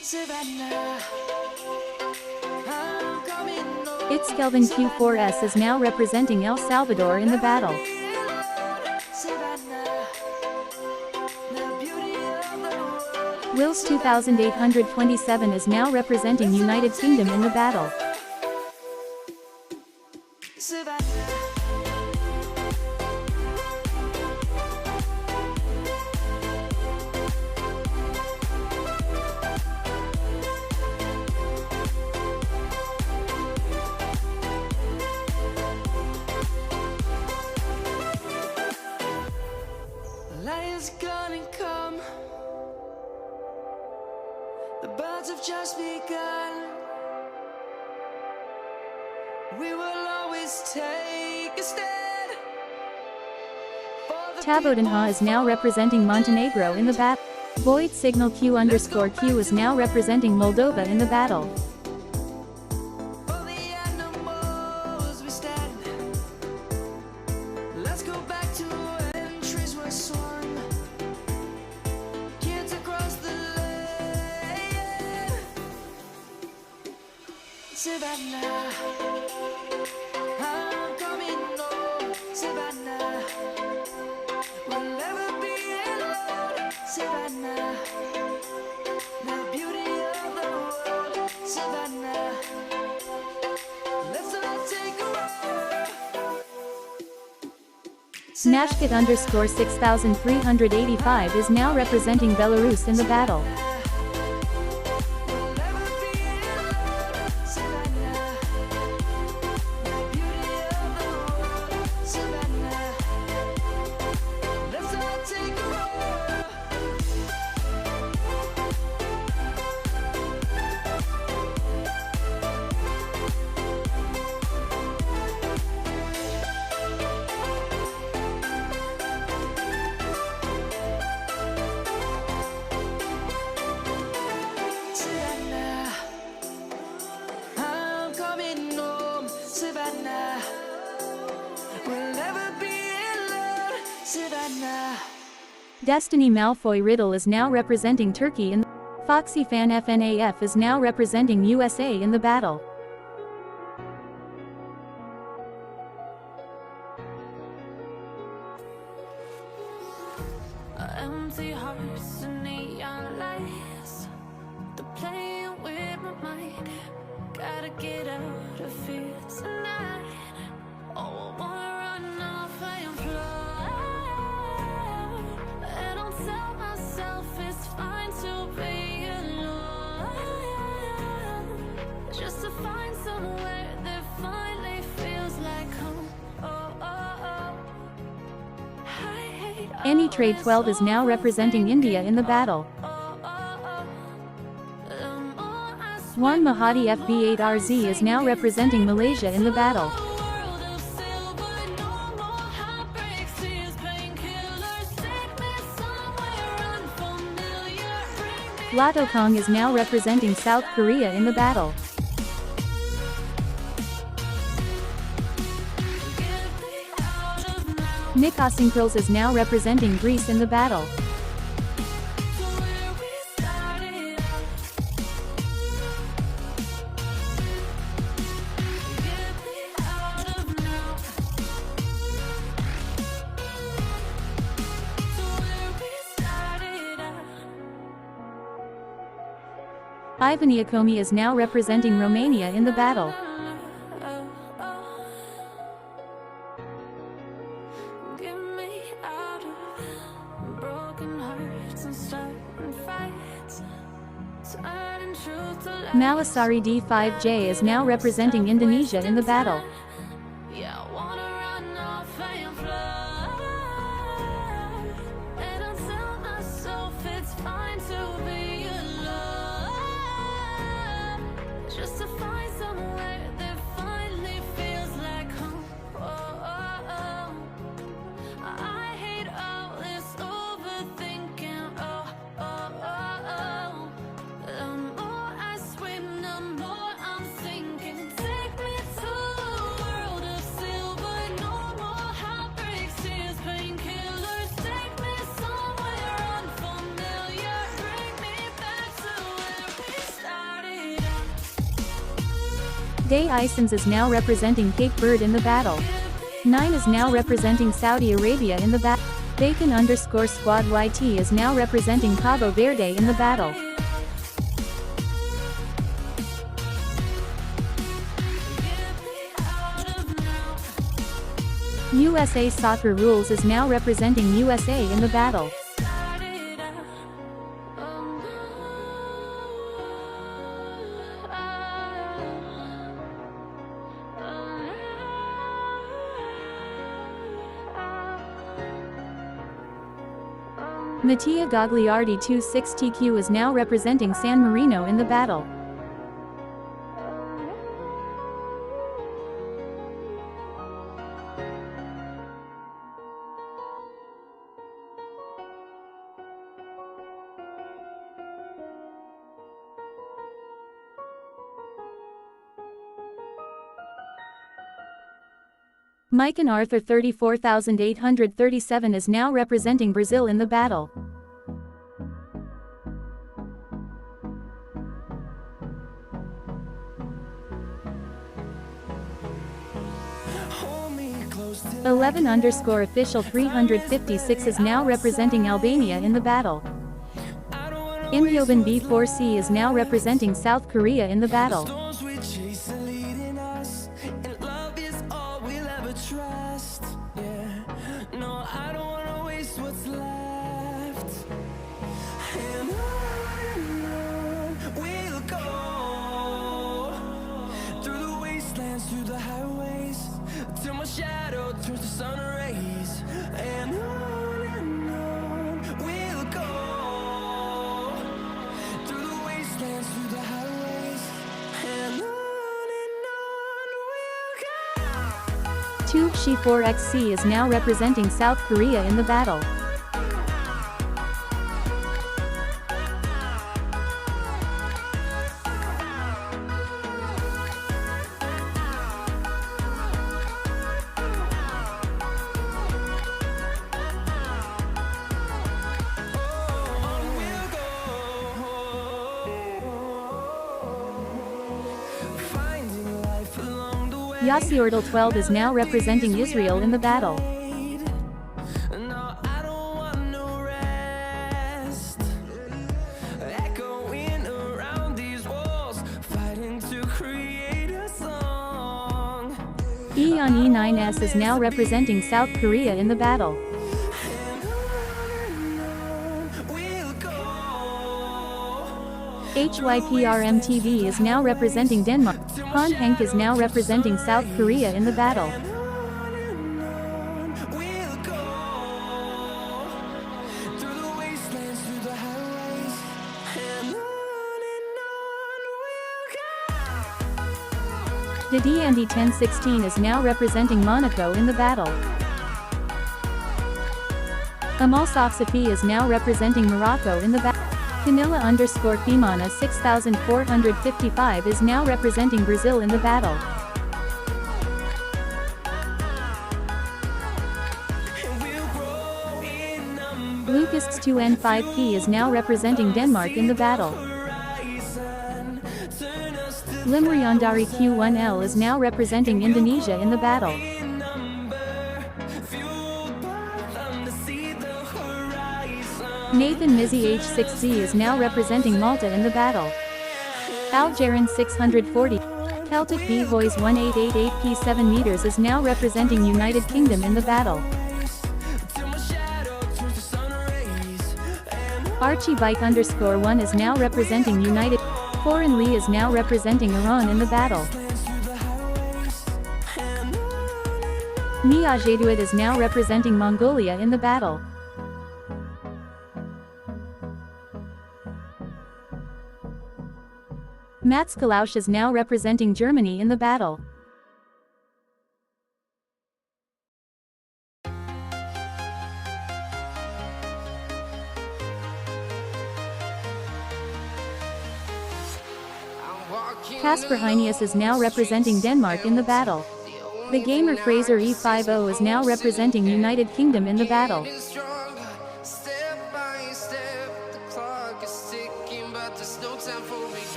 Savannah, I'm coming home. It's Kelvin Q4S is now representing El Salvador in the battle. Savannah, the beauty of the world. Wills 2827 is now representing United Kingdom in the battle. Savannah. Light is gonna come. The birds have just begun. We will always take a stand. For the Tabodenha is now representing Montenegro in the battle. Void Signal Q_Q is now representing Moldova in the battle. For the animals we stand. Let's go back to when trees were swung. Kids across the land. Savannah, I'm coming home. Savannah, we'll never be alone. Savannah, the beauty of the world. Savannah, let's all take a ride. Nashkit_6385 is now representing Belarus in the battle. We'll never be alone. Savannah, the beauty of the world. Savannah, let's all take a ride. Savannah, I'm coming home. Savannah, we'll never be alone. Savannah. Destiny Malfoy Riddle is now representing Turkey in the Foxy Fan FNAF is now representing USA in the battle. Empty hearts and neon lights. They're playing with my mind. Gotta get out of here tonight. Oh, I want Any Trade 12 is now representing India in the battle. 1 Mahadi FB8RZ is now representing Malaysia in the battle. Lotto Kong is now representing South Korea in the battle. Nick Osinkrils is now representing Greece in the battle. Ivan Iacomi is now representing Romania in the battle. Malasari D5J is now representing Indonesia in the battle. Day Isons is now representing Cape Verde in the battle. 9 is now representing Saudi Arabia in the battle. Bacon_Squad YT is now representing Cabo Verde in the battle. USA Soccer Rules is now representing USA in the battle. Mattia Gagliardi 26TQ is now representing San Marino in the battle. Mike and Arthur 34837 is now representing Brazil in the battle. Hold me close till 11_official 356 is now representing Albania in the battle. I don't wanna Indioban B4C is now representing South Korea in the battle. storms we chase are leading us, and love is all we'll ever trust. Yeah, no, I don't wanna waste what's left. And on we'll go, through the wastelands, through the highways, till my shadow turns to sun rays. And on we'll go, through the wastelands, through the highways, and on we'll go. Tube She4XC is now representing South Korea in the battle. Finding life along the way. Yassiordal 12 is now representing Israel in the battle. No, I don't want no rest. Echoing around these walls, fighting to create a song. Eon E9S is now representing South Korea in the battle. We'll go. HYPRMTV is now representing Denmark. Han Henk is now representing South Korea in the battle. We'll go. Didi Andy 1016 is now representing Monaco in the battle. Amal Safi is now representing Morocco in the battle. Camilla _Fimana 6455 is now representing Brazil in the battle. Lucas 2N5P is now representing Denmark in the battle. Limriandari Q1L is now representing Indonesia in the battle. Nathan Mizzy H6Z is now representing Malta in the battle. Algerin 640. Celtic B-Boys 1888P7 meters is now representing United Kingdom in the battle. Archie Bike _1 is now representing United. Foreign Lee is now representing Iran in the battle. Mia Jaduit is now representing Mongolia in the battle. Mats Kalausch is now representing Germany in the battle. Kasper Heinius is now representing Denmark in the battle. The gamer Fraser E50 is now representing United Kingdom in the battle.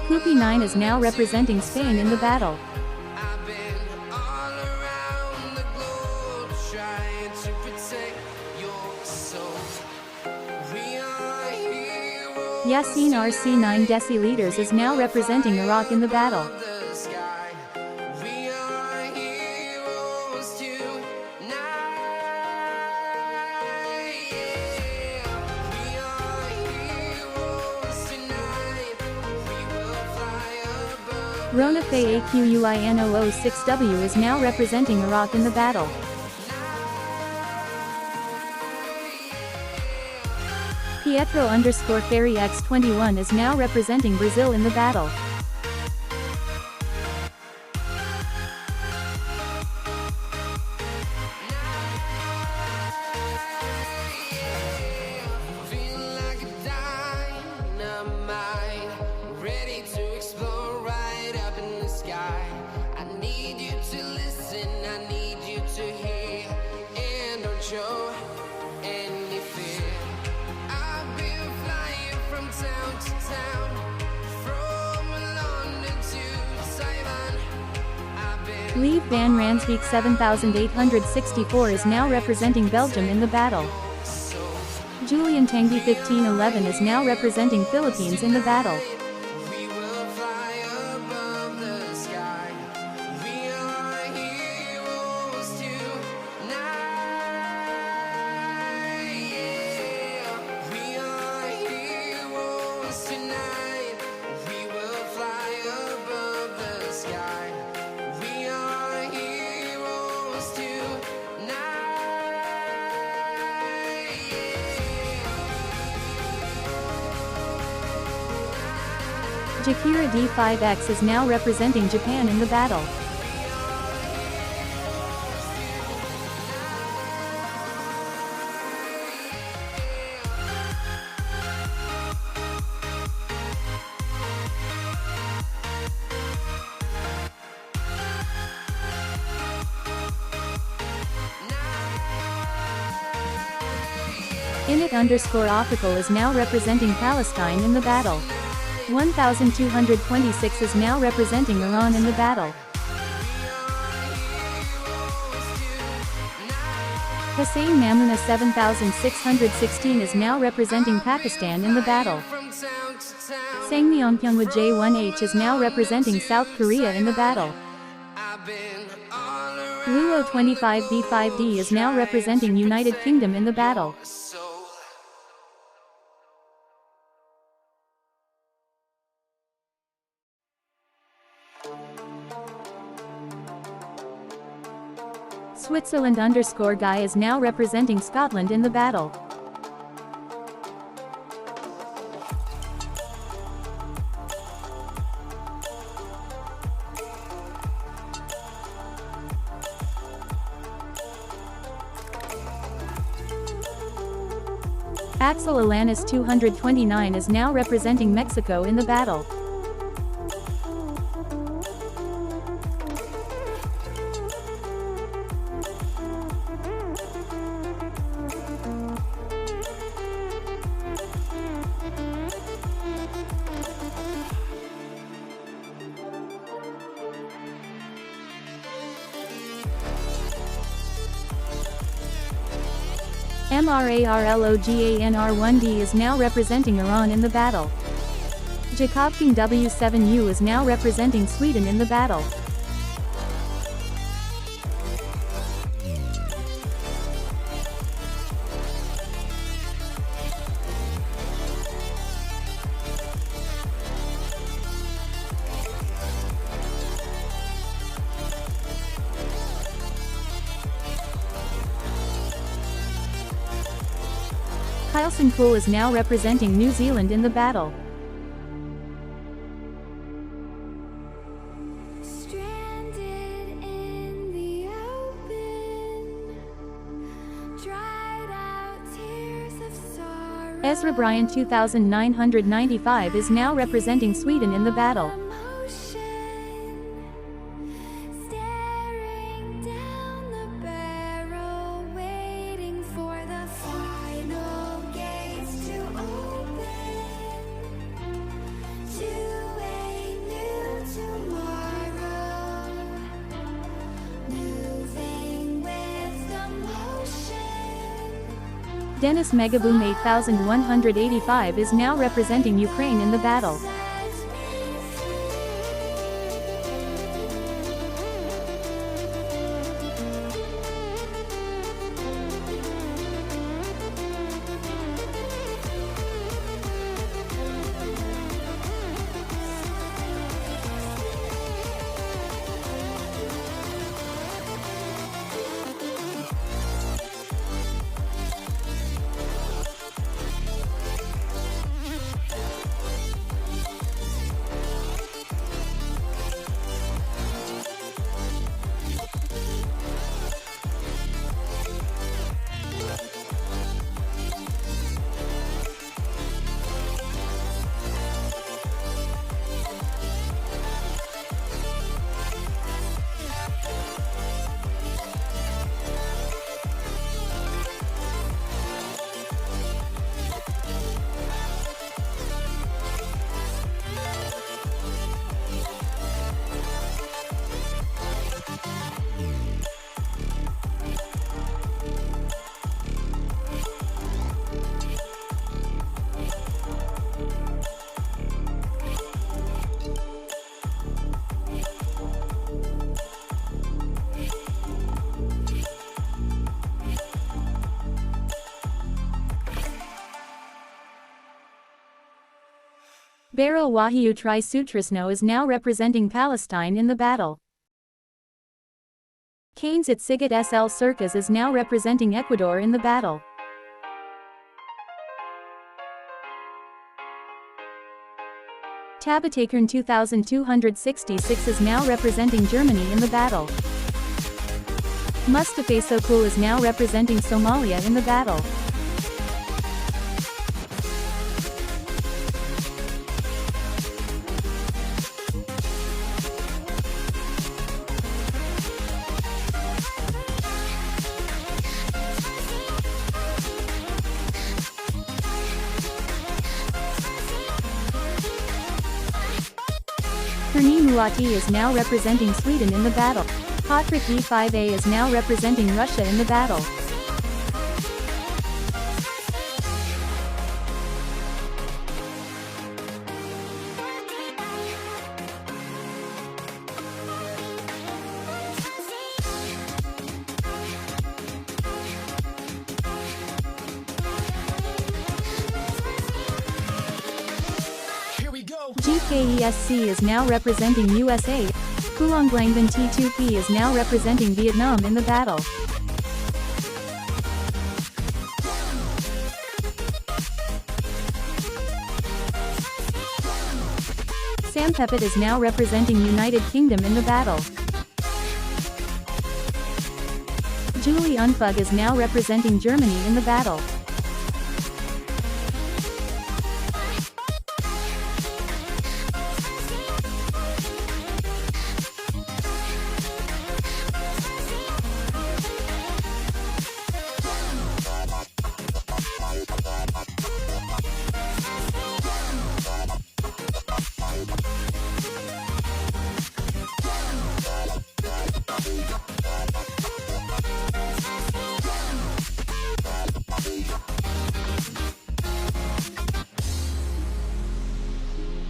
Poopy 9 is now representing Spain in the battle. Yassine RC9 deciliters is now representing Iraq in the battle. Rona Faye AQUIN006W is now representing Iraq in the battle. Pietro _Ferry X21 is now representing Brazil in the battle. Lieve van Ransbeek 7864 is now representing Belgium in the battle. Julian Tanguy 1511 is now representing Philippines in the battle. Jakira D5X is now representing Japan in the battle. Init _Optical is now representing Palestine in the battle. 1226 is now representing Iran in the battle. Hussein Mamuna 7616 is now representing Pakistan in the battle. Sangmyeongpyeong with J1H is now representing South Korea in the battle. Luo 25B5D is now representing United Kingdom in the battle. Switzerland _Guy is now representing Scotland in the battle. Axel Alanis 229 is now representing Mexico in the battle. MRARLOGANR1D is now representing Iran in the battle. Jakob King W7U is now representing Sweden in the battle. Kylson Poole is now representing New Zealand in the battle. Stranded in the open, dried out tears of sorrow. Ezra Bryant 2995 is now representing Sweden in the battle. Staring down the barrel, waiting for the final gates to open to a new tomorrow, moving with the motion. Dennis Megaboom 8185 is now representing Ukraine in the battle. Set me Beryl Wahyu Tri Sutrisno is now representing Palestine in the battle. Keynes at Sigat SL Circus is now representing Ecuador in the battle. Tabatakern 2266 is now representing Germany in the battle. Mustafa Sokul is now representing Somalia in the battle. Kerni Muati is now representing Sweden in the battle. Patrik E5A is now representing Russia in the battle. GKESC is now representing USA. Kulong Langban T2P is now representing Vietnam in the battle. Sam Pepit is now representing United Kingdom in the battle. Julie Unfug is now representing Germany in the battle.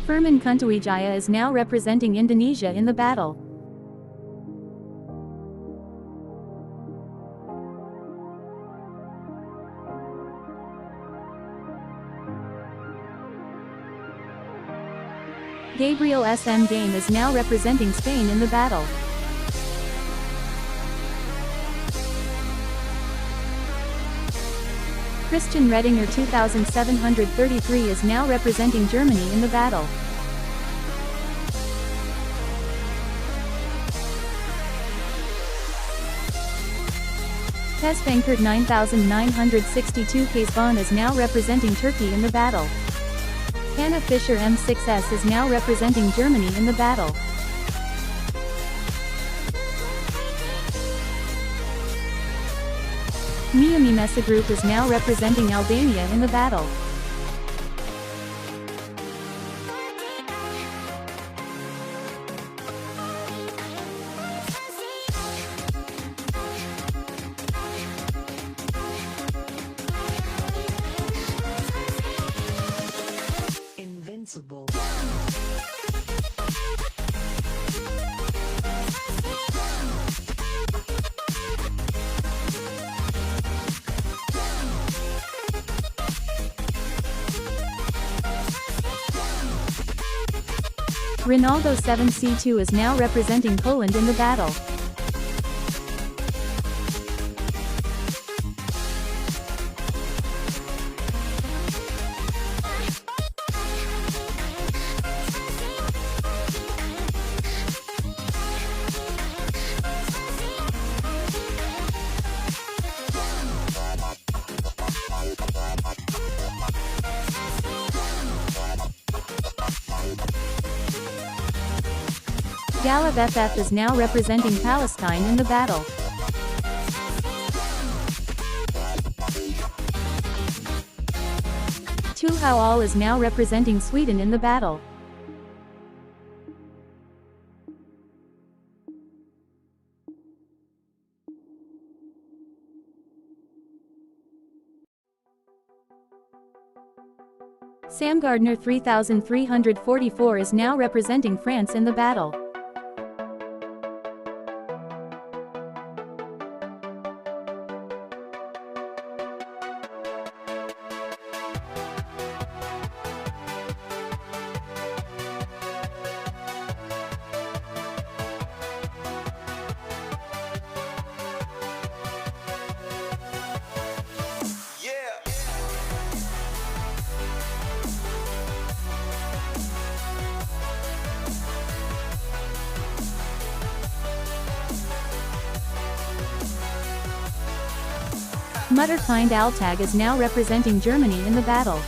Firman Kuntawijaya is now representing Indonesia in the battle. Gabriel SM Game is now representing Spain in the battle. Christian Redinger 2733 is now representing Germany in the battle. Tezbankert 9962 Kezban is now representing Turkey in the battle. Hannah Fisher M6S is now representing Germany in the battle. Miami Mesa Group is now representing Albania in the battle. Invincible. Ronaldo 7C2 is now representing Poland in the battle. Galib FF is now representing Palestine in the battle. Tu Hao All is now representing Sweden in the battle. Sam Gardner 3344 is now representing France in the battle. Mutterkind Altag is now representing Germany in the battle.